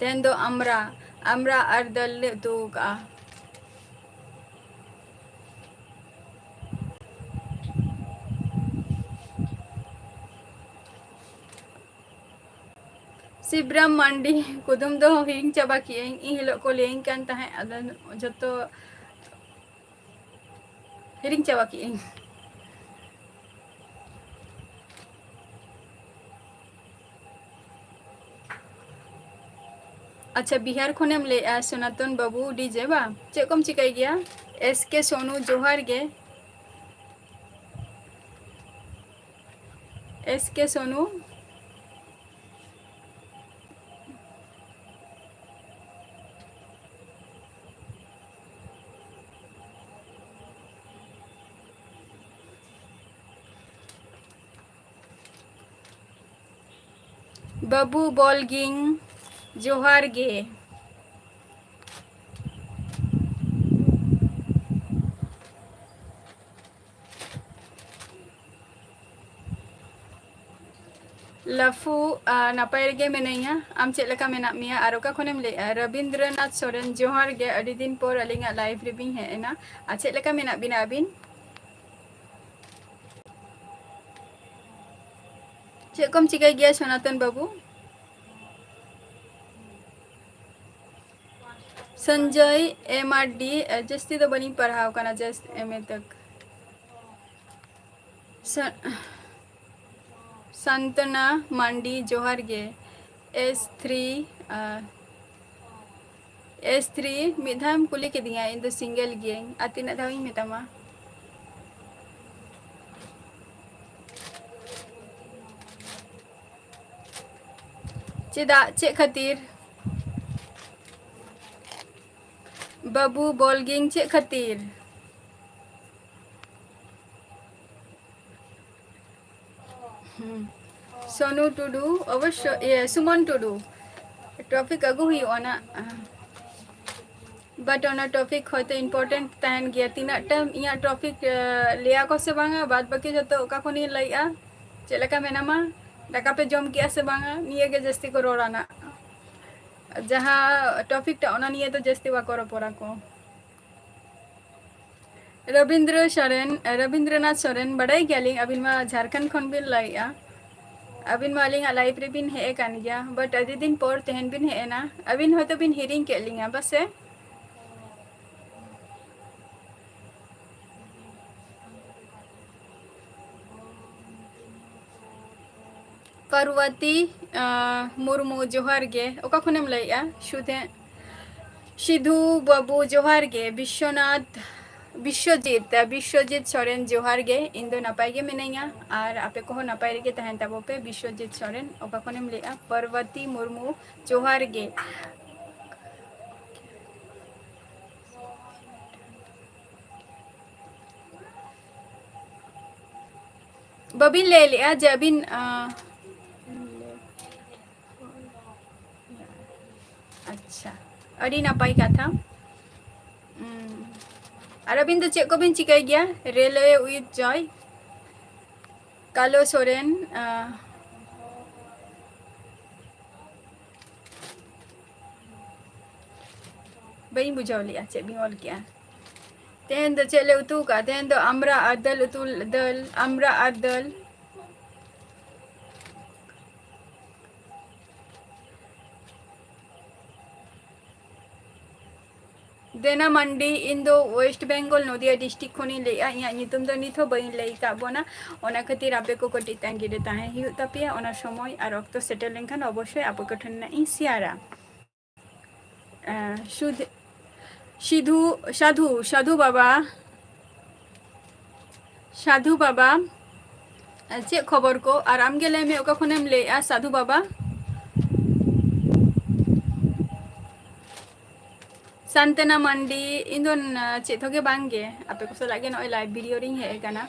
तेन दो अमरा और दल उतु शिवराम मंडी कुदुम दो हिंग चाबा किए इन हिलो को लेंग कान ताहे अदन जतो हिरिंग चाबा किए अच्छा बिहार खनेम ले सनातन बाबू डीजे बा चे कम चिकाई गया एसके सोनू जोहार गे एसके सोनू बाबू बॉलगिंग जोहार गे लफू नापाय गे मेनैया आम चेक लका मेना मिया और ओका खनेम ले रविंद्रनाथ सोरेन जोहार गे अडी दिन पर अलिंगा लाइव रिबिंग है ना आ चेक लका मेना बिना अबिन चेक कम चिकाई गया सनातन बाबू संजय MRD जस्ती तो बनी पढ़ाओ करना जस्ट MA तक संतना मांडी जोहार गे S3 S3 मिधाम कुली के दिया इन द सिंगल गे आतिना दावी मितामा चेदा चे खातिर बाबू बॉलगिंग चे खातिर सोनू टुडू अवश्य सुमन टुडू टॉपिक अगु हुई ओना बट ओना टॉपिक होते इम्पोर्टेंट तहन गया तीना टाइम इया टॉपिक लिया को से बांगा बाद बाकी जतो ओका कोनी लइया चेलका मेनामा दाका पे जम किया से बांगा निये के जस्ती को रोराना जहाँ टॉपिक टा ओना निये तो जस्ती वा करो पोरा को रविंद्रनाथ सोरेन बड़ाई गयालिंग अबिन मा झारखंड खन बिन लइया अबिन मा अलिंग लाइव रे बिन हे कान गया बट अदि दिन पर तेहन बिन हे ना अबिन होतो बिन हिरिंग के लिंगा बस है पार्वती मुर्मू जोहार गे ओका खनेम लइया शुधे सिधु बाबू जोहार गे विश्वजीत सोरेन जोहार गे इन दो नपाय गे मिनैया और आपे को नपाय रे गे तहन ताबो पे विश्वजीत सोरेन ओका खनेम लइया पार्वती मुर्मू जोहार गे बबिन ले लिया जबिन अच्छा अड़ी नपाय कथा और अबिन तो चेक को बिन चिकाई गया रेलवे विथ जॉय कालो सोरेन बई बुझाव लिया चे बिन ऑल किया तेहन तो चले उतू का तेहन तो अमरा अदल उतू दल अमरा अदल देना मंडी इन दो वेस्ट बेंगल नदिया डिस्ट्रिक्ट खनी लेया इया नितुम दो निथो बई लई का बोना ओना खातिर आपे को कटी तांगी रे ताहे हिउ तापिया ओना समय और रक्त सेटल लेनखान अवश्य आपे को ठन्ना इ सियारा शुद्ध साधु बाबा चे खबर को और आम गेले में ओका खनेम लेया साधु बाबा संतना मंडी इन दो चे थोगे बांगे आपे को सलागे नय लाइव वीडियो रिंग हे गाना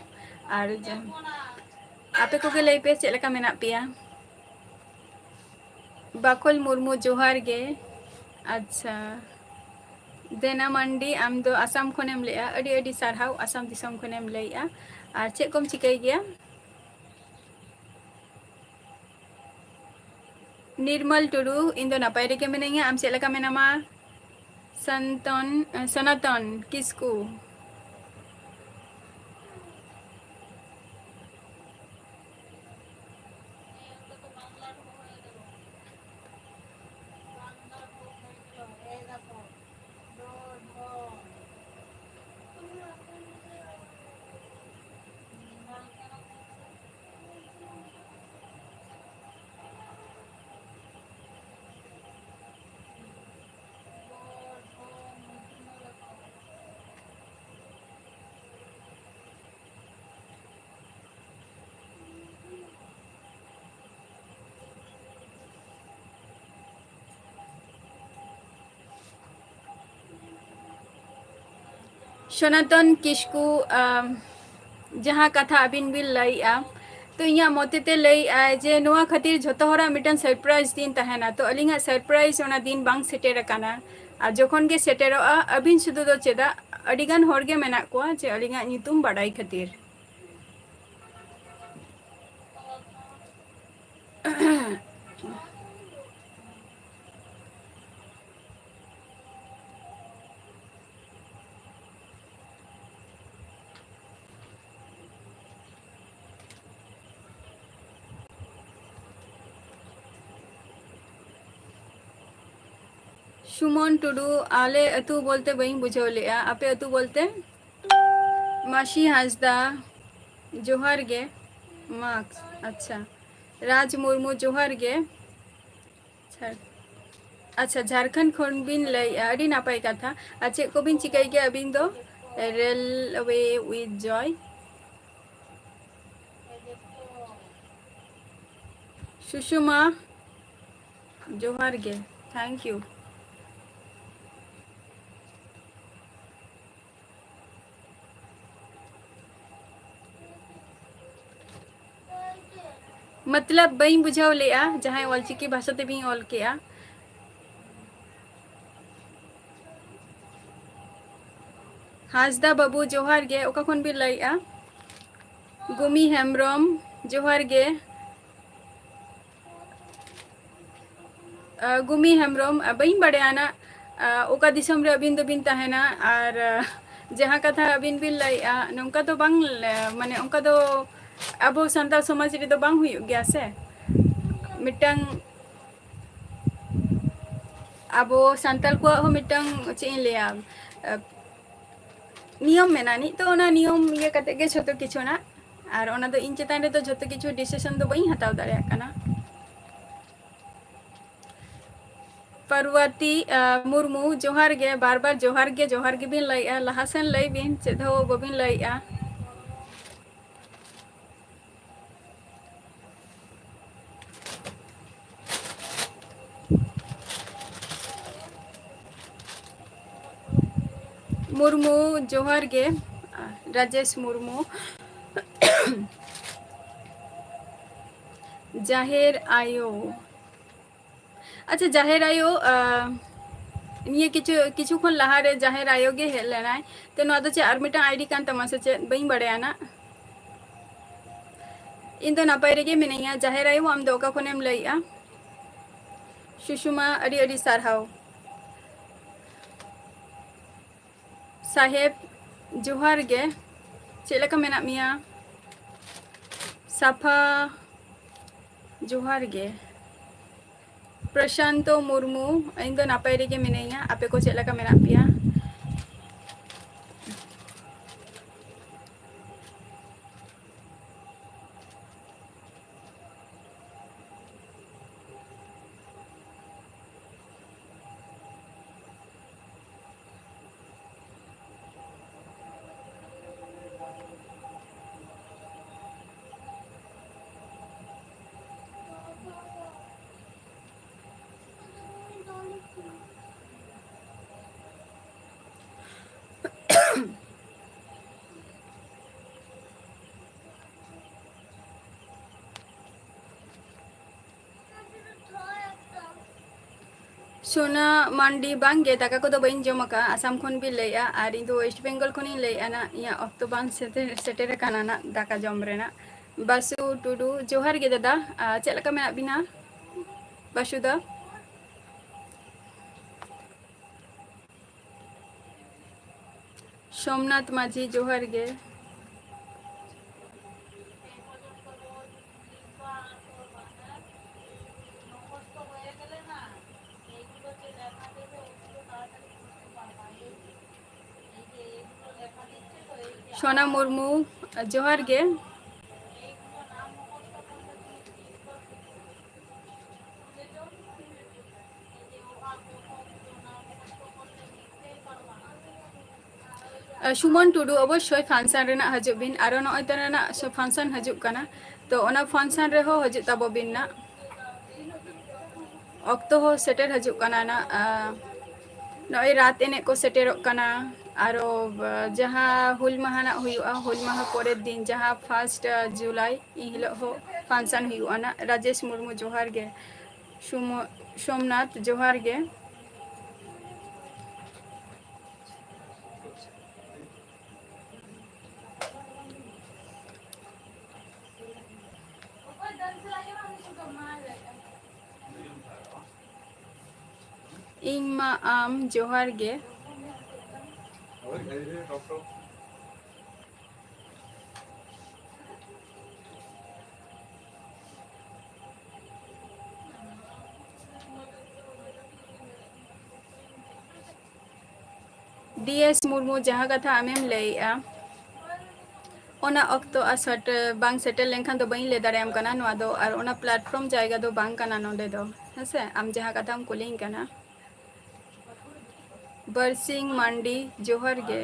और आपे को के लई पे चे लका मेना पिया बाकुल मुर्मू जोहार गे अच्छा देना मंडी आम दो आसाम खनेम लेया अडी अडी सारहाव आसाम दिसम खनेम लेया और चे कोम चिकाई गया निर्मल टुडू इन दो नपाय रे के मेनैया आम चे लका मेनामा सनातन किसकू सनातन किसकू जहाँ कथा अबिन बिन लइया तो इया मतते लइया जे नोआ खातिर झोतो हरा मिटन सरप्राइज दिन तहना तो अलिंगा सरप्राइज ओना दिन बांग सेटेर काना और जोखन के सेटेरोआ अबिन सुदु दो चेदा अडिगान होरगे मेना कोआ जे अलिंगा नितुम बाडाई खातिर सुमन टुडू आले अतु बोलते बई बुझाव लेआ आपे अतु बोलते मासी हांसदा जोहार गे मार्क्स अच्छा राज मुर्मू जोहार गे अच्छा झारखंड खन बिन लैया अड़ी नापाय कथा आ चेक को बिन चिकाई गे अबिन दो रेलवे विथ जॉय सुषमा जोहार गे थैंक यू मतलब बई बुझाव लेआ जहां ऑलचिकी भाषा ते भी ऑल केआ हांसदा बाबू जोहार गे ओका खन भी लैआ गुमी हेम्ब्रम जोहार गे गुमी हेम्ब्रम बई बड़ेना ओका दिसम रे अबिन दो बिन तहना और जहाँ कथा अबिन बिन लैआ नौका तो बांग माने उनका तो अब सानताल समाज रे तो बांग हुई गया से मिटंग अब सानताल को हो मिटंग चेन लेया नियम मेनानी तो ओना नियम ये कते गे छोटो किछु ना और ओना दो इन चेतान रे तो झोतो किछु डिसीजन दो बई हताव दाड़े कना पार्वती मुर्मू जोहार गे बार बार जोहार गे बिन लैया लहासेन लै बिन चेद हो बबिन लैया मुर्मू जोहार गे राजेश मुर्मू जाहेर आयो अच्छा जाहेर आयो निये किछु खन लहा रे जाहेर आयो गे हे लेना तो नो दो चे आर मिटा आईडी कान तमा से चे बई बड़े ना इन दो नापाय रेगे मिनैया जाहेर आयो आम दो का खनेम लैया सुषमा अड़ी अड़ी सारहाव साहेब जोहार गे चेलका मेना मिया साफा जोहार गे प्रशांतो मुर्मू इन दो नापाय रेगे मिनैया आपे को चेलका मेना पिया सोना मांडी बांगे दाका को तो बइन जमका आसाम खन भी लैया और इन वेस्ट बेंगल खन लैया ना इया अक्तो बांग सेटेर काना ना दाका जम रेना बासु टुडू जोहार गे दादा चेलका मेना बिना बासु दा सोमनाथ माझी जोहार गे सोना मुर्मू जोहार गे सुमन टुडू अवश्य फांसन रेना हजू बिन और नय तरना फांसन हजू कना तो ओना फांसन रे हो हजू तबो बिन ना अक्तो हो सेटेर हजू कना ना नय रात एने को सेटेरोग कना और जहाँ हुल माहा ना हुआ हुल माहा परेर दिन जहाँ 1 जुलाई इहिलो हो फांसन हुआ ना राजेश मुर्मू जोहार गे सोमनाथ जोहार गे इमा आम जोहार गे DS मुर्मू जहाँ कथा आमेम लैया ओना ऑक्तो असट बांग सेटल लेंखान दो बइन ले दाड़ेयाम कना नोआ दो और ओना प्लेटफॉर्म जायगा दो बांग कना नोडे दो हेसे आम जहाँ कथाम कुलिंग कना बरसिंग मंडी जोहर गे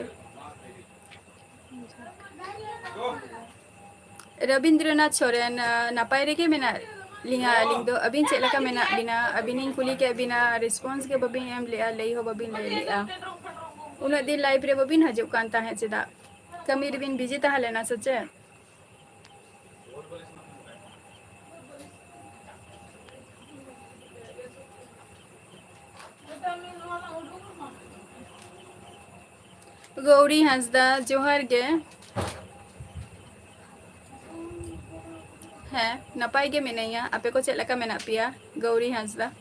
रविंद्रनाथ सोरेन नापाय रेगे मेना लिंगा लिंग दो अबिन चेक लका मेना बिना अबिनिन कुली के बिना रिस्पांस के बबिन एम लेआ लई हो बबिन ले लेआ उना दिन लाइव रे बबिन हजु कान ताहे चेदा कमी रिबिन बिजी ताहा लेना सचे गौरी हंसदा जोहर गे है नपाय गे मेनैया आपे को चेक लका मेना पिया गौरी हंसदा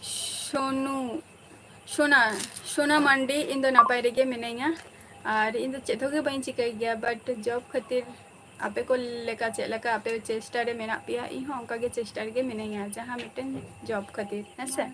सोनू सोना सोना मंडी इन दो नपाय रेगे मेनैया और इन दो चेतो के बइन चिकाई गया बट जॉब खातिर आपे को लेका चेक लका आपे चेष्टा रे मेना पिया इ हों ओंका गे चेष्टा रे मेनैया जहां मिटन जॉब खातिर हेसे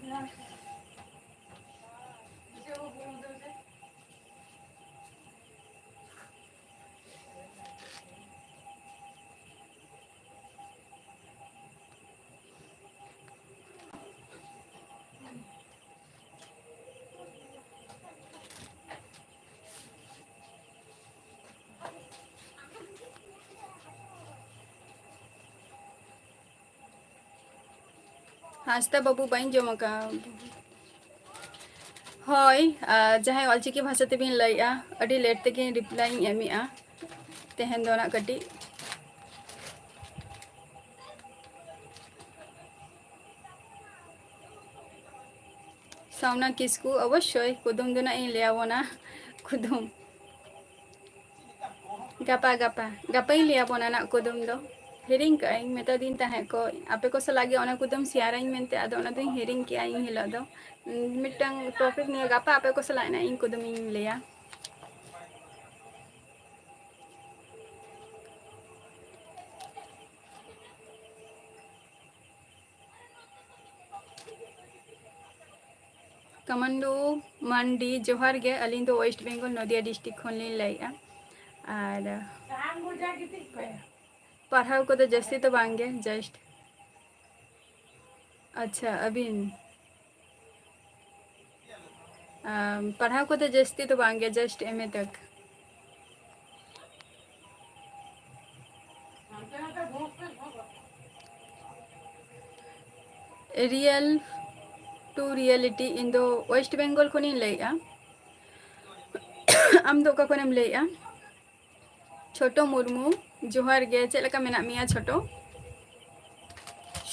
हास्ता बाबू बइन जमका हय जहां अलचिकी भाषा तेबिन लैया अडी लेट तेगे रिप्लाई एमिया तेहन दो ना कटी सामना किसकू अवश्य कुदुम दो ना इन ले आवना कुदुम गापा गापा गापा इन ले आवना ना कुदुम दो हिरिंग काई मेता दिन ताहे को आपे को सलागे ओना कुदुम सियारा इन मेनते आदो ओना दिन हिरिंग किया इन हिलो दो मिटंग टॉपिक निया गापा आपे को सलाय ना इन कुदुम इन लेया कमांडो मंडी जोहार गे अलिंग दो वेस्ट बेंगल नदिया डिस्ट्रिक्ट खन लिन लैया और राम गुजा गिती पे पढ़ाव को तो जस्ती तो बांगे जस्ट अच्छा अबिन पढ़ाव को तो जस्ती तो बांगे जस्ट एमए तक रियल टू रियलिटी इन दो वेस्ट बेंगल खन लैया आम दो का खनेम लैया छोटो मुर्मू जोहार गे चेक लका मेना मिया छोटो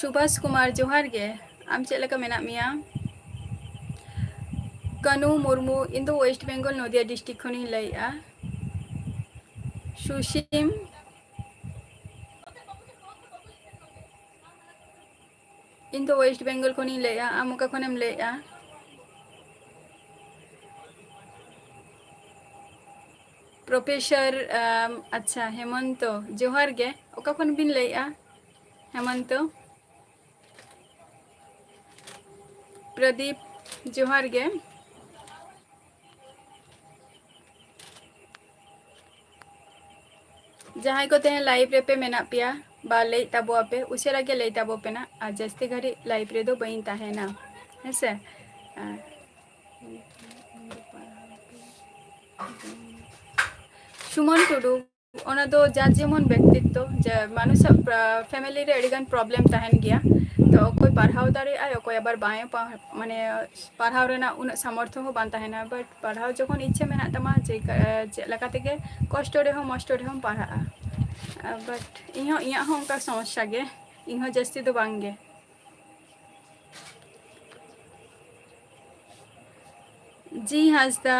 सुभाष कुमार जोहार गे आम चेक लका मेना मिया कनु मुर्मू इन दो वेस्ट बेंगल नदिया डिस्ट्रिक्ट खन लैया सुशीम इन दो वेस्ट बेंगल खन लैया आम ओका खनेम लैया प्रोफेसर अच्छा हेमंत जोहार गे ओका खन बिन लैया हेमंत प्रदीप जोहार गे जहां को तेहे लाइव रे पे मेना पिया बा लई ताबो आपे उसेरा के लई ताबो पे ना आ जस्ती घड़ी लाइव रे दो बइन ताहे ना हेसे सुमन टुडू ओना दो जा जेमन व्यक्तित्व जे मानुष फैमिली रे अडिगान प्रॉब्लम ताहन गया तो कोई पढ़ाव दारे आयो कोई आबार बाय माने पढ़ाव रेना उन सामर्थ्य हो बान ताहेना बट पढ़ाव जखन इच्छा मेना तमा जे लका तेगे कष्ट रे हो मस्ट रे हम पढ़ा बट इहो इया हो उनका समस्या गे इहो जस्ती तो बांगे जी हासदा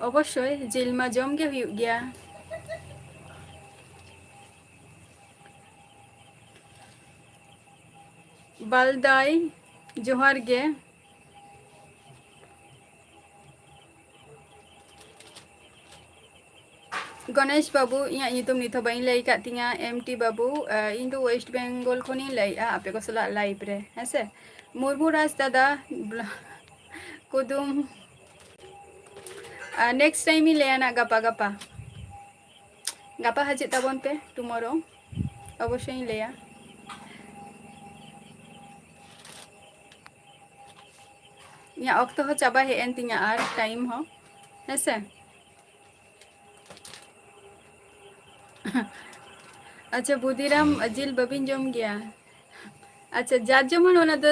अवश्य जिलमा जम गे हुई गया बालदाई जोहार गे गणेश बाबू इया नितुम निथो बइन लई का तिया एमटी बाबू इन दो वेस्ट बेंगल खनि लई आपे को सला लाइव रे हेसे मुर्मू राज दादा कुदुम नेक्स्ट टाइम ही लेना गपा गपा गपा हजित तबन पे टुमोरो अवश्य ही लेया या ऑक्ट हो चाबा हेन तिंगा आर टाइम हो हेसे अच्छा बुदीराम जिल बबिन जम गया अच्छा जार जमन ओना तो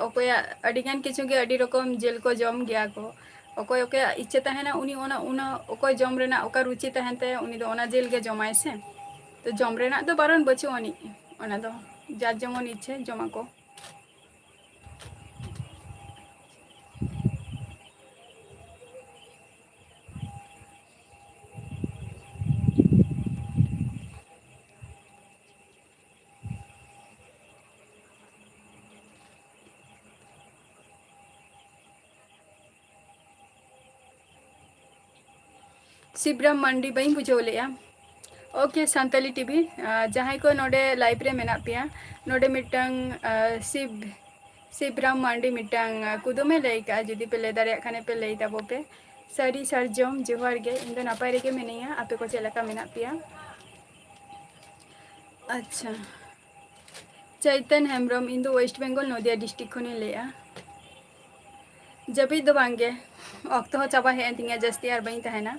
ओकोया अडिगान किछु के अडी रकम जेल को जम गया को ओकोय ओके इच्छा तहना उनी ओना उना ओकोय जम रेना ओका रुचि तहनते उनी दो ओना जेल के जमाय से तो जम रेना तो बारन बचो अनी ओना दो जार जमन इच्छे जमा को शिवराम मंडी बई बुझो लिया ओके सांताली टीवी जहां को नोडे लाइव रे मेना पिया नोडे मिटंग शिवराम मंडी मिटंग कुदुमे लैका जुदी पे ले दारे खाने पे ले ताबो पे सारी सरजम जोहार गे इन दो नापाय रेगे मेनिया आपे को चेलका मेना पिया अच्छा चैतन हेम्ब्रम इन दो वेस्ट बेंगल नदिया डिस्ट्रिक्ट खने लेया जबी दो बांगे ऑक्ट हो चाबा हे तिंगा जस्ती आर बई तहना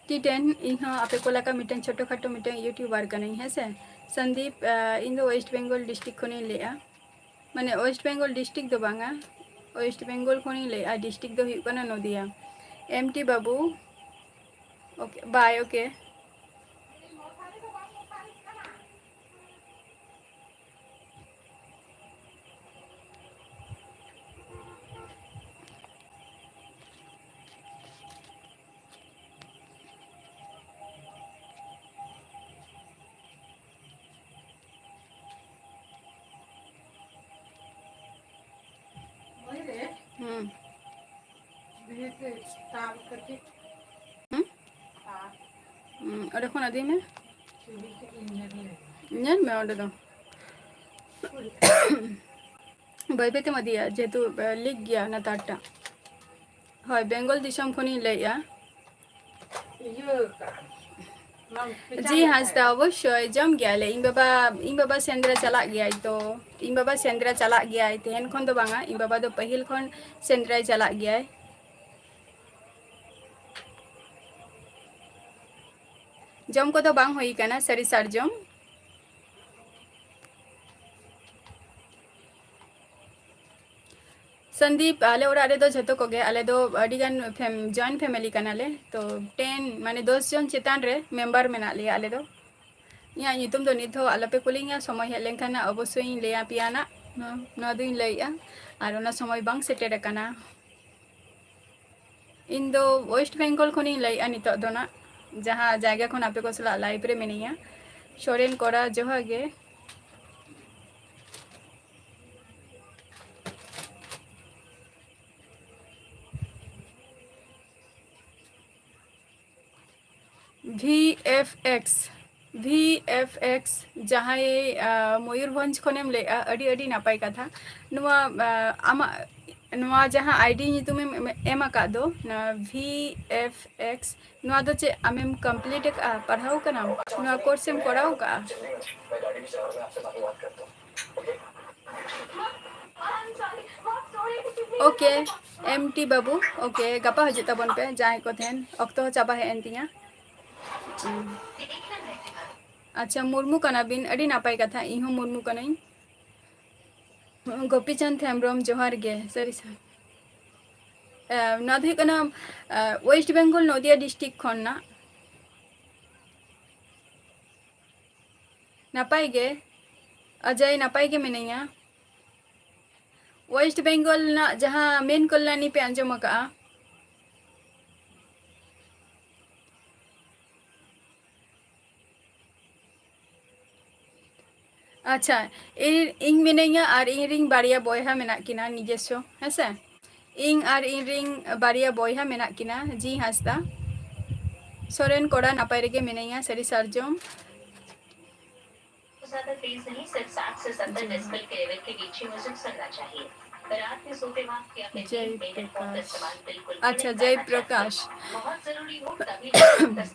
टी10 इन आपे को लका मिटन छोटो खाटो मिटन यूट्यूबर कने है से संदीप इन दो वेस्ट बेंगल डिस्ट्रिक्ट खने लेया माने वेस्ट बेंगल डिस्ट्रिक्ट दो बांगा वेस्ट बेंगल खने लेया डिस्ट्रिक्ट दो हुई कना नदिया एमटी बाबू ओके बाय ओके और खन आदि में ñan me order दो बाय बेते मदिया जेतु लिख गया ना ताटा हाय बेंगल दिसम खनी लेया जी हासदा अवश्य जम गया ले इन बाबा सेंद्रा चला गया तो इन बाबा सेंद्रा चला गया तेहन खन दो बांगा इन बाबा दो पहिल खन सेंद्रा चला गया जम को तो बांग होई काना सरी सरजम संदीप आले और आले दो झतो को गे आले दो अडिगान जॉइंट फैमिली कानाले तो 10 माने 10 जन चेतान रे मेंबर मेना लिया आले दो या नितुम दो निथो आलापे कुलिंगा समय हे लेंखाना अवश्य लेया पियाना न दुइन लैया आर ओना समय बांग सेटेर काना इन दो वेस्ट बेंगल खनि लैया नितो दोना जहाँ जायगा खन आपे को सला लाइव रे मेनिया सोरेन कोरा जोहागे VFX जहाँ मयूरभंज खनेम ले अडी अडी नापाय कथा नुआ आमा नुआ जहाँ आईडी नितुम एम का दो VFX नुआ दो चे आमेम कंप्लीट पढ़ाओ का नाम नुआ कोर्स एम कराओ का ओके MT बाबू ओके गपा हजे तबन पे जहाँ को थेन अक्तो चाबा है एंतिया अच्छा मुर्मू कना बिन अडी नापाय कथा इहो मुर्मू कनाई गोपीचंद हेम्ब्रम जोहार गे सरी सर ना दो कना वेस्ट बेंगल नदिया डिस्ट्रिक्ट खन ना नापाय गे अजय नापाय गे मेनिया वेस्ट बेंगल ना जहाँ मेन कल्याणी पे अंजम का अच्छा इन मिनेया और इन रिंग बारिया बॉयहा मेना किना निजेसो हेसे इन और इन रिंग बारिया बॉयहा मेना किना जी हासदा सोरेन कोड़ा नापाय रेगे मिनेया सरी सरजम ज्यादा तेज नहीं, सिर्फ 60 से 70 डेसिबल के लेवल के बीच ही म्यूजिक सुनना चाहिए। रात में सोते वक्त या फिर जय नींद में हेडफोन का प्रकाश इस्तेमाल बिल्कुल भी अच्छा नहीं जय करना चाहिए। प्रकाश बहुत जरूरी हो तभी हेडफोन का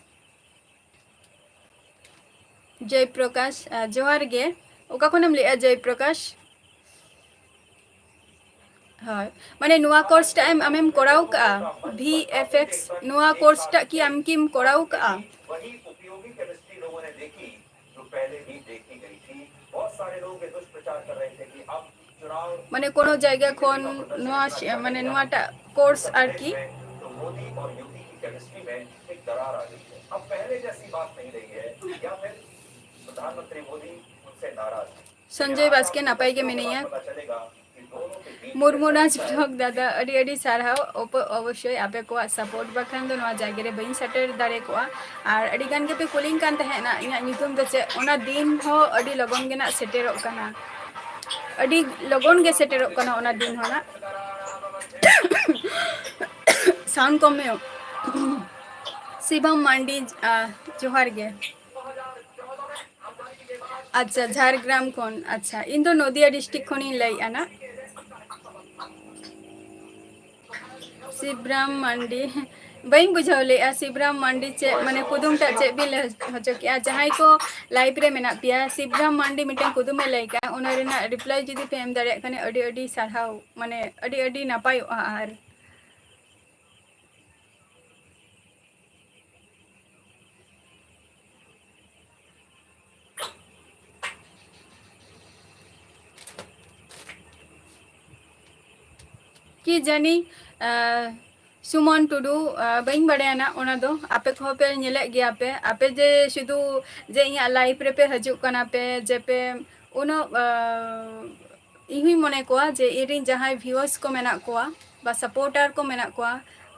जय प्रकाश जोहार गे ओका खनम लेआ जय प्रकाश हाँ माने नुआ कोर्स टाइम आमेम कोराव का VFX नुआ कोर्स टा की आम किम कोराव का वही उपयोगी केमिस्ट्री लोगों ने देखी जो पहले भी देखी गई थी। बहुत सारे लोग ये दुष्प्रचार कर रहे थे कि अब चुनाव माने कोनो जायगा खन नुआ माने नुआ टा कोर्स आर की तो मोदी और योगी की केमिस्ट्री में एक दरार आ गई है। अब पहले जैसी बात नहीं रही है या फिर प्रधानमंत्री मोदी उनसे नाराज है। संजय बास्के नापाई के मिनिया पता चलेगा कि दोनों के बीच मुरमुराज ब्लॉग दादा अड़ी अड़ी सारहाव अवश्य आपे को सपोर्ट बखान दो नवा जायगा रे बइन सेटर दारे को आर अड़ी गान के पे कुलिंग कान तहेना इना नितुम दे चे ओना दिन हो अड़ी लगन गे ना सेटेरो कना अड़ी लगन गे सेटेरो कना ओना दिन हो ना साउंड कम शिवम मांडी जोहार गे अच्छा झारग्राम खन अच्छा इन दो नदिया डिस्ट्रिक्ट खन लई आना शिवराम मांडी बई बुझाव ले शिवराम मांडी चे माने कुदुम टा चे भी हचो के जहां को लाइव रे मेना पिया शिवराम मांडी मिटे कुदुम में लई का ओना रेना रिप्लाई जुदी पे एम दारे कने अडी अडी सारहाव माने अडी अडी नापाय आर कि जानी सुमन टुडू बई बड़ाना ओना दो आपे को पे नेले गया पे आपे जे शुधु जे इया लाइफ रे पे हजु कना पे जे पे उनो इही मने कोआ जे इरिन जहां व्यूअर्स को मेना कोआ बा सपोर्टर को मेना कोआ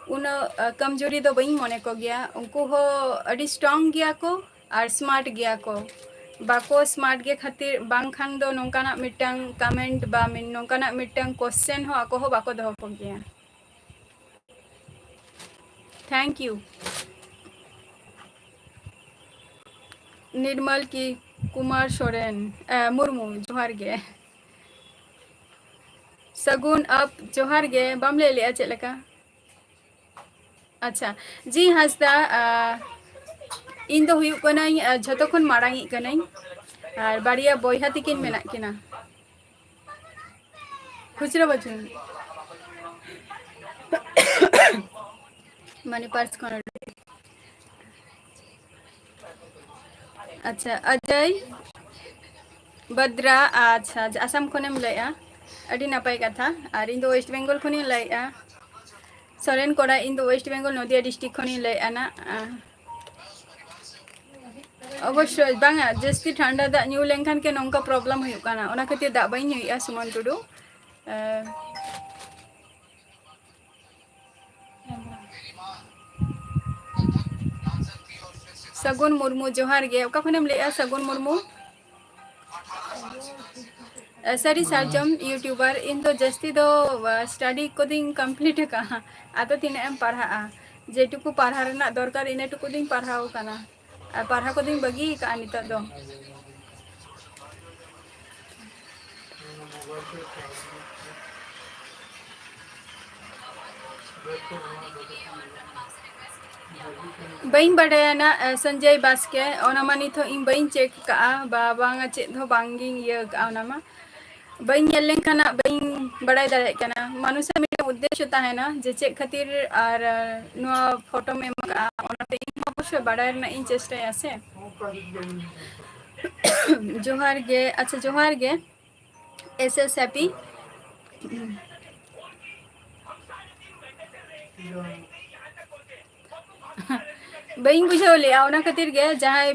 उनो कमजोरी दो बई मने को गया उनको हो अडी स्ट्रांग गया को और स्मार्ट गया को बाको स्मार्ट के खातिर बांग खान दो नोंकाना मिटंग कमेंट बा मिन नोंकाना मिटंग क्वेश्चन हो आको हो बाको दो को गया थैंक यू निर्मल की कुमार सोरेन मुर्मू जोहार गे सगुन अप जोहार गे बम ले लिया चलका अच्छा जी हंसदा इन दो हुयु कनाई झतो खन मारांगी कनाई और बाड़िया बॉयहा तिकिन मेना किना खुचरा बचुन माने पर्स कोन अच्छा अजय बद्रा अच्छा आसाम खनेम लैया अडी नापाय कथा और इन दो वेस्ट बेंगल खनि लैया सोरेन कोड़ा इन दो वेस्ट बेंगल नदिया डिस्ट्रिक्ट खनि लैया ना अवश्य बांगा जस्ती ठंडा दा न्यू लेंखान के नोंका प्रॉब्लम हुयु काना ओना खातिर दा बाई न्यूया सुमन टुडू सगुन मुर्मू जोहार गे ओका खनेम लेया सगुन मुर्मू सरी सार्जम यूट्यूबर इन दो जस्ती दो स्टडी कोदिंग कंप्लीट का आतो तीने एम पढ़ा जेटुकु पढ़ा रेना दरकार इने टुकु दिन पढ़ाओ काना पढ़ा को दिन बगी का नित दो बइन बड़ाना संजय बास्के ओना मानी तो इन बइन चेक का बा बांगा चेक हो बांगी ये का ओना मा बइन येलें खाना बइन बड़ाई दारे कना मनुष्य में उद्देश्य है ना जे चेक खातिर और नुआ फोटो में मका ओना पे इन अवश्य बड़ाई ना इन चेष्टा आसे जोहार गे अच्छा जोहार गे एसएस हैप्पी बइन बुझाव ले ओना खातिर गे जहां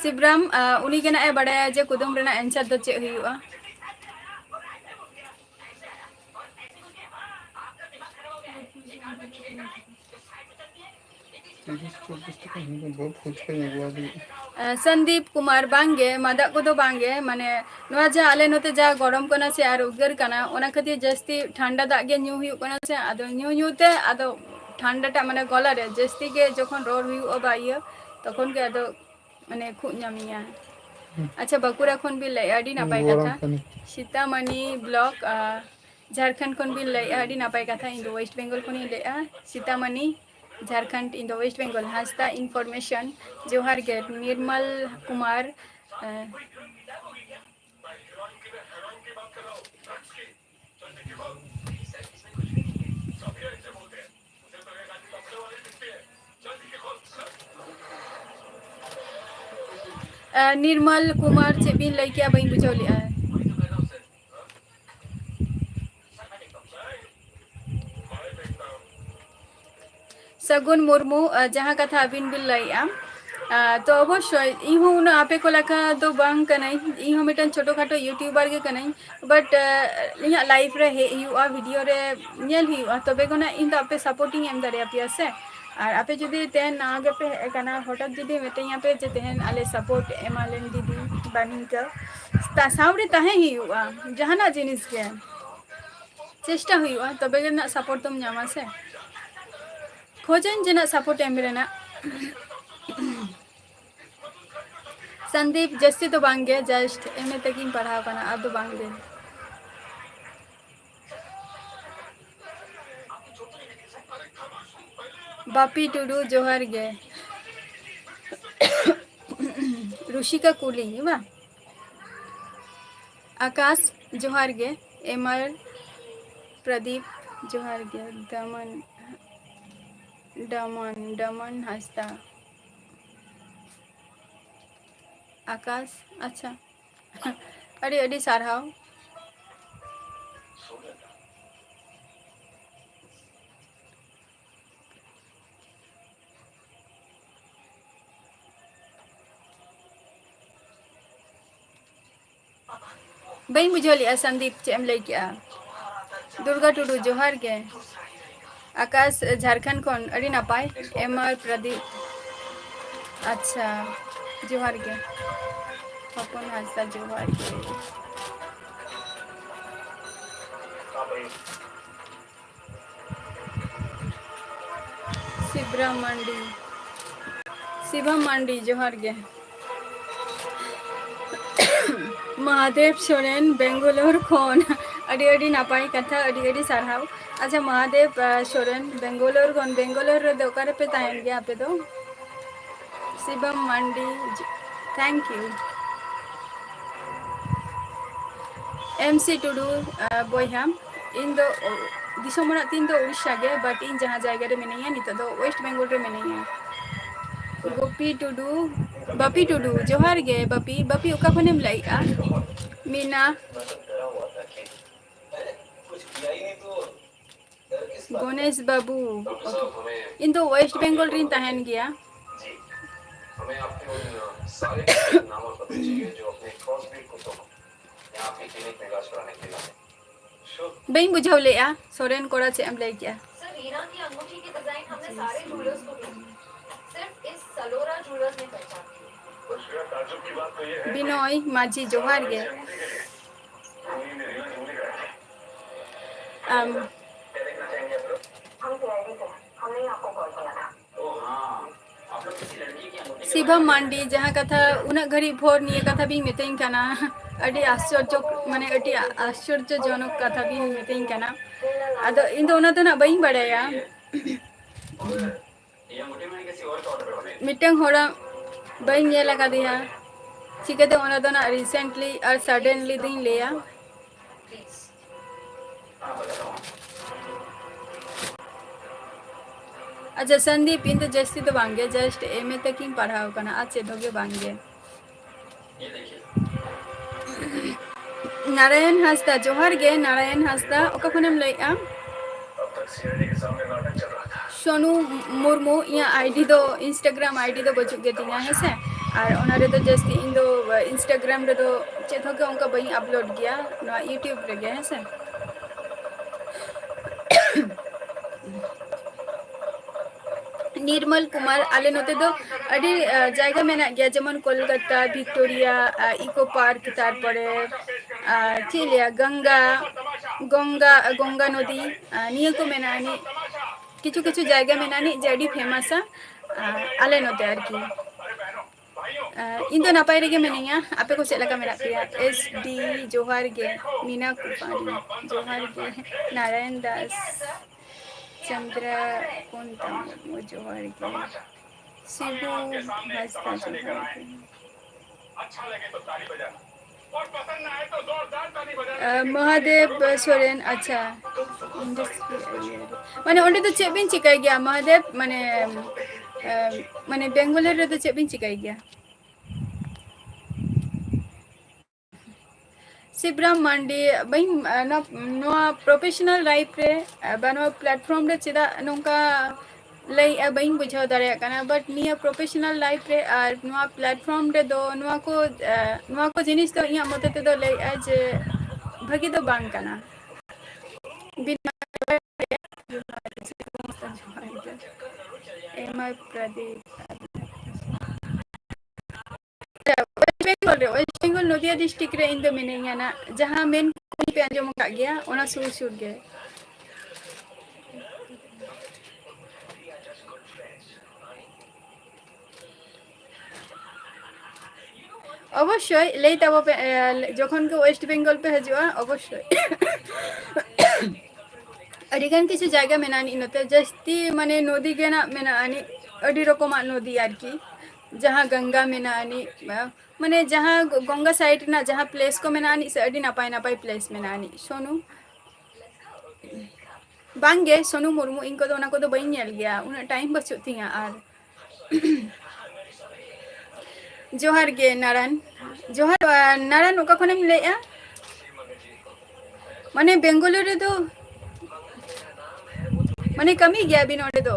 शिवराम उनी के ना बड़ाया जे कुदुम रेना आंसर दो चे हुआ संदीप कुमार बांगे मादा को दो बांगे माने नवा जा आले नोते जा गरम कना से आर उगर कना ओना खातिर जस्ती ठंडा दाग गे न्यू हुयु कना से आदो न्यू न्यू ते आदो ठंडा टा माने गला रे जस्ती के जखन रोड हुयु बा इयो तखन के आदो माने खुद नामिया अच्छा बाकुरा खन भी लय आडी नापाय गरम कथा पानी सीतामणि ब्लॉक झारखंड खन भी लय आडी नापाय कथा इन वेस्ट बेंगल खन लय सीतामणि झारखंड इन वेस्ट बेंगल हास्ता इनफॉरमेशन जोहार गे निर्मल कुमार निर्मल कुमार चे बिन लय क्या बई बुझाव ले सगुन मुर्मू जहाँ कथा अबिन बिन लय तो अवश्य इहो उना आपे को लखा तो बांग कनाई इहो मिटन छोटो खाटो यूट्यूबर के कनाई बट इया लाइफ रे हे हुआ वीडियो रे नेल हुआ तबे कोना इन तो आपे सपोर्टिंग एम दारे आपिया से और आपे जुदी तेन ना आगे पे कना हठात जुदी मिटैया पे जे तेन आले सपोर्ट एमालेन दीदी बानिंग का ता सावरे ताहे हुआ जहाना जिनिस के चेष्टा हुआ तबे ना सपोर्ट तुम ᱧᱟᱢᱟ से खोजन जना सपोर्ट एम रेना संदीप जस्ती तो बांगे जस्ट एमए तक इन पढ़ाव कना अब तो बांगे बापी टुडू जोहर गे ऋषिका कुली बा आकाश जोहर गे एमआर प्रदीप जोहर गे दमन दमन दमन हंसता आकाश अच्छा अरे अरे सारहाव बई बुझलिया संदीप चेम लई क्या दुर्गा टुडू जोहर गे आकाश झारखंड कौन अड़ी नापाय एमआर प्रदीप अच्छा जोहर गे पपन हास्ता जोहर गे शिवम मंडी जोहर गे महादेव सोरेन बेंगलोर खन अड़ी अड़ी नापाय कथा अड़ी अड़ी सारहाव अच्छा महादेव सोरेन बेंगलोर खन बेंगलोर रे दोकारे पे तायन गया पे तो शिवम मंडी थैंक यू एमसी टुडू बोहा इन दो दिसोमरा तीन दो उड़ीसा गे बट इन जहाँ जायगा रे मिनिया नितो दो वेस्ट बेंगल रे मिनिया बपी टुडू जोहार गे बपी ओका खनेम लइआ मीना गणेश बाबू इन तो वेस्ट बेंगल रिन तहन गया हमें आपके उन सारे नाम और पते चाहिए जो अपने क्रॉसब्रीड कुत्तों को यहाँ आपकी क्लिनिक में इलाज कराने के लिए बई बुझाव ले सोरेन कोड़ा से हम ले गया सर हीरा की अंगूठी की डिजाइन हमने सारे ज्वेलर्स को दी सिर्फ इस सलोरा ज्वेलर्स ने पहचान की ताज्जुब की बात तो ये है बिनोय माझी जोहार गे शिवम मांडी जहाँ कथा उना घड़ी भोर निये कथा भी मितें कना अड़ी आश्चर्य माने अड़ी आश्चर्यजनक कथा भी मितें कना अदो इन दो ना तो ना बई बड़ाया मिटंग होड़ा बई ये लगा दिया चिकते उना तो ना रिसेंटली और सडनली दिन लिया अच्छा संदीप इन तो जस्ती तो बांगे जस्ट एमए तक ही पढ़ाओ कना आज से धोगे बांगे नारायण हंसदा जोहर गे नारायण हंसदा ओका खनेम लइआ सोनू मुर्मू या आईडी दो इंस्टाग्राम आईडी दो बचुक गे तिना है से और ओना रे तो जस्ती इन दो इंस्टाग्राम रे तो चेथो के उनका बई अपलोड गया ना यूट्यूब रे गया है से निर्मल कुमार आले नोते दो अड़ी जायगा मेना गया जेमन कोलकाता विक्टोरिया इको पार्क तारपरे चिलिया गंगा गंगा गंगा नदी निये को मेनानी किछु किछु जायगा मेनानी जे अड़ी फेमस आले नोते आर की इन तो नापाई रेगे मिनिया आपे को चेक लगा मेरा पिया एस डी जोहार गे मीना कुमारी जोहार गे नारायण दास चंद्र कोंता मुर्मू जोहार गे शिबू हंसदा जोहार गे अच्छा लगे तो ताली बजाना और पसंद ना आए तो जोरदार ताली बजाना महादेव सोरेन अच्छा माने ओंडे तो चेक बिन चिकाई गया महादेव माने माने बेंगोली रे तो चेक बिन चिकाई गया शिवराम मांडी बई नो प्रोफेशनल लाइफ रे बनो प्लेटफॉर्म रे चिदा नोंका लई बई बुझाव दारे कना बट निया प्रोफेशनल लाइफ रे और नो प्लेटफॉर्म रे दो नो को जिनिस तो इया मते ते दो लई जे भागी तो बांग कना बिना MI Pradeep waste Bengal Nadia district रे इन दो मिनेया ना जहां मेन पे आंजम का गया ओना सुर सुर गे অবশ্যই লেই তাবো যখন কে ওয়েস্ট বেঙ্গল पे हजवा অবশ্যই अडिगान किसी जायगा मेनानी नते जस्ती माने नदी गेना मेनानी अडी रकमा नदी आरकी जहाँ गंगा मेनानी माने जहाँ गंगा साइड ना जहाँ प्लेस को मेनानी से अडी नापाई नापाई प्लेस मेनानी सोनू बांगे सोनू मुर्मू इनको तो ना को तो बइन नेल गया उना टाइम बचुत थिया आर जोहार गे नारायण जोहार नारायण ओका खनेम लेया माने बेंगलुरु रे तो माने कमी गया बिन ओडे दो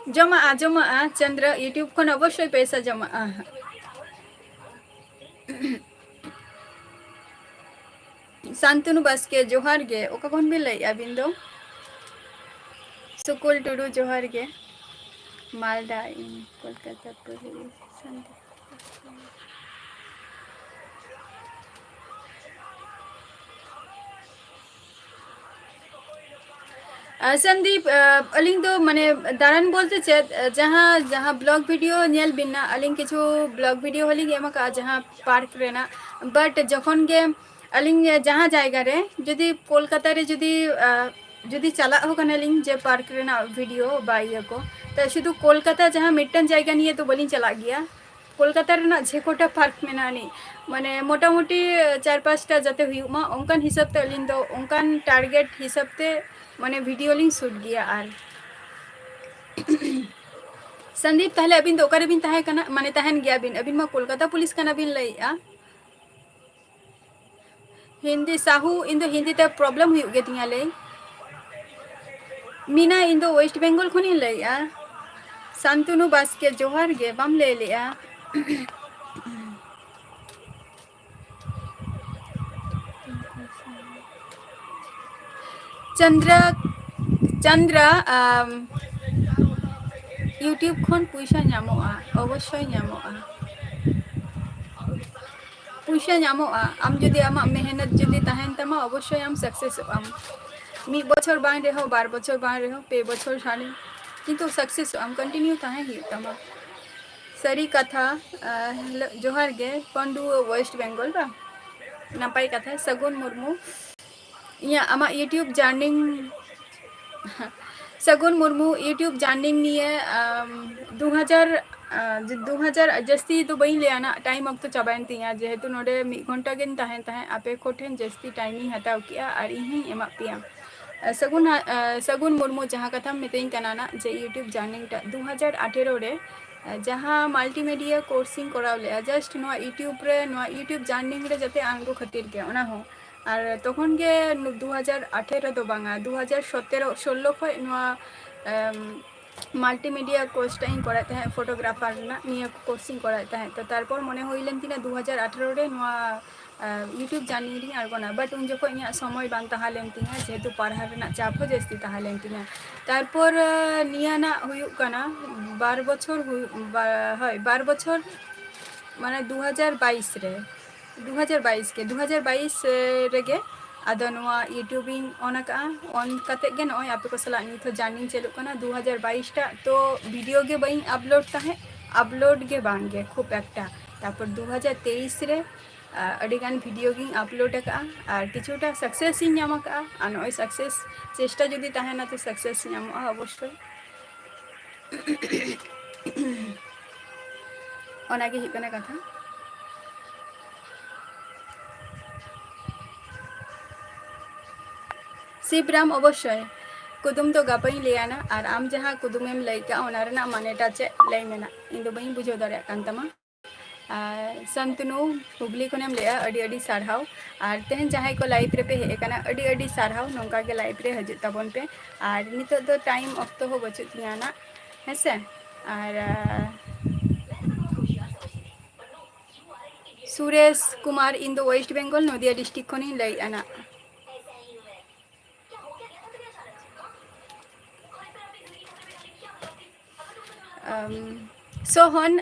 जमा चंद्र यूट्यूब खन अवश्य पैसा जमा शांतनु बास्के जोहार गे ओका कोन भी लई अबिन दो सुकुल टुडू जोहार गे मालदा इन कोलकाता पुलिस संदीप अलिंग दो माने दारन बोलते चेत जहाँ जहाँ ब्लॉग वीडियो नेल बिना अलिंग किछु ब्लॉग वीडियो होली गे मका जहाँ पार्क रेना बट जखन गे अलिंग जहाँ जायगा रे जदि कोलकाता रे जदि चला हो कनालिंग जे पार्क रेना वीडियो बाइया को तो शुद्ध कोलकाता जहाँ मिट्टन जायगा नहीं है तो बलिंग चला गया कोलकाता रेना झेकोटा पार्क में नानी माने मोटा मोटी 4-5टा जाते हुई मा उनकान हिसाब ते अलिंग दो उनकान टारगेट हिसाब ते माने वीडियो लिंग शूट गया आर संदीप ताहले अबिन दो ओकारे बिन ताहे कना माने ताहन गया बिन अबिन मा कोलकाता पुलिस कना बिन लइया हिंदी साहू इन दो हिंदी ते प्रॉब्लम हुई गे तिया ले मीना इन दो वेस्ट बेंगल खुनी लइया शांतनु बास्के जोहार गे बाम ले लिया चंद्र यूट्यूब खन पैसा नामोआ अवश्य नामोआ पैसा नामोआ आम जदि आमा मेहनत जदि तहन तमा अवश्य आम सक्सेस आम 1 बछर बांग रेहो 12 बछर बांग रेहो 2 बछर साले किंतु सक्सेस आम कंटिन्यू तहन ही तमा सरी कथा जोहार गे पंडू वेस्ट बेंगल बा नापाई कथा सगुन मुर्मू या आमा यूट्यूब जर्निंग सगुन मुर्मू यूट्यूब जर्निंग निये 2000 जस्ती तो बई ले आना टाइम अब तो चाबाइन तिया जेहेतु नोडे 1 घंटा गेन तहन तहन आपे कोठेन जस्ती टाइमिंग हटाव किया और इही एमा पिया सगुन मुर्मू जहाँ कथा मितें कनाना जे यूट्यूब जर्निंग 2018 रे जहाँ मल्टीमीडिया कोर्सिंग कराव ले जस्ट नो यूट्यूब जर्निंग रे जते आंगो खातिर के ओना हो और तखन के 2018 तो बांगा 2017-16 खय नो मल्टीमीडिया कोर्स टाइम कराते हैं फोटोग्राफर ना निया कोर्सिंग कराते हैं तो तारपर मने होइलेन तिना 2018 रे नो यूट्यूब जार्नी रही आड़गोना बाट उन जो इन समय बांग तहा लेन तिंगा जेहेतु पढ़ा रेना चाप हो जास्ती तहा लेन तिंगा तारपर नियाना हुयुग कना 12 बछर हय 12 बछर माने 2022 रे 2022 रेगे आदो नोआ यूट्यूबिंग ऑन का ऑन कते गे नय आपे को सला नित जार्नी चलुक कना 2022 टा तो वीडियो गे बई अपलोड ताहे अपलोड गे बांगे खूब एकटा तारपर 2023 रे अडिगान वीडियो गिंग अपलोड का और किछुटा सक्सेस इन नाम का और नय सक्सेस चेष्टा जदि ताहेना तो सक्सेस नामोगा अवश्य ओनागे हुई कना कथा शिवराम अवश्य कुदुम तो गापाई लेना और आम जहाँ कुदुमेम लैका ओना मानेटा चे लै मेना इन दो बई बुझाव दाड़े कान तमा संतनु हुगली खनेम लेया अडी अडी सारहाव और तेहन जहाँ को लाइफ रे पे हेकना अडी अडी सारहाव नोंका के लाइफ रे हजू तबन पे और नितो दो टाइम ऑक्तो हो बचु तियाना हेसे और Suresh Kumar in the West Bengal Nadia district खनी लै आना सोहन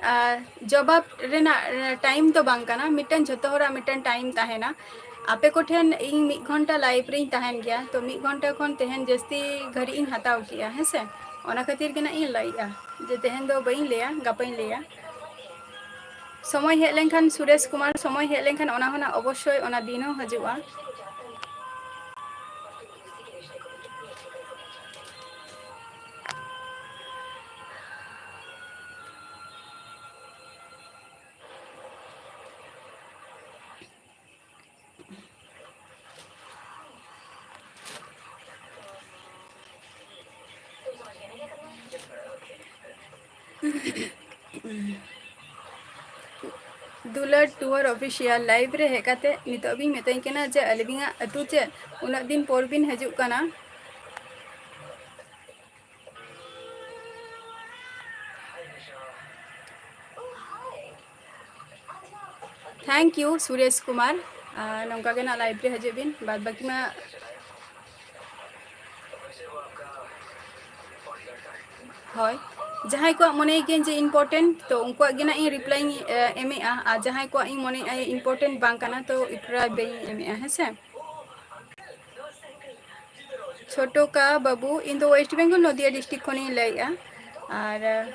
जवाब रेना टाइम तो बांग कना मिटन जतो होरा मिटन टाइम ताहेना आपे को ठेन इन 1 घंटा लाइव रे ताहेन गया तो 1 घंटा खन तेहन जस्ती घरी इन हताव किया हेसे ओना खातिर के ना इन लइया जे तेहन दो बई लेया गापाई लेया समय हे लेनखान सुरेश कुमार समय हे लेनखान ओना होना अवश्य ओना दिनो हजुआ दुलर टूर ऑफिशियल लाइव रे हेकाते नितो भी मेताई केना जे अलबिंगा अतु चे उना दिन पर बिन हजु कना थैंक यू सुरेश कुमार नौका के ना लाइव रे हजु बिन बाद बाकी मा हय जहाँ को मने के जे इम्पोर्टेंट तो उनको गे ना इन रिप्लाई एमे आ जहाँ को इन मने इम्पोर्टेंट बांग कना तो इकरा बे एमे हेसे छोटो का बाबू इन दो वेस्ट बेंगल नदिया डिस्ट्रिक्ट खनी लैया और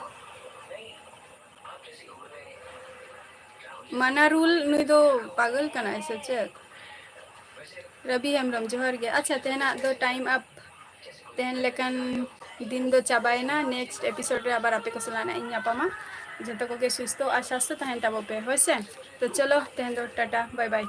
मनारुल नुई दो पागल कना ऐसे चेक रवि हेमरम जोहर गे अच्छा तेना दो टाइम अप तेहन लेकन दिन दो चाबायना नेक्स्ट एपिसोड रे आबार आपे को सलाना इन यापामा जतो को के सुस्तो आ स्वास्थ्य तहन ताबो पे होइसे तो चलो तेहन दो टाटा बाय बाय।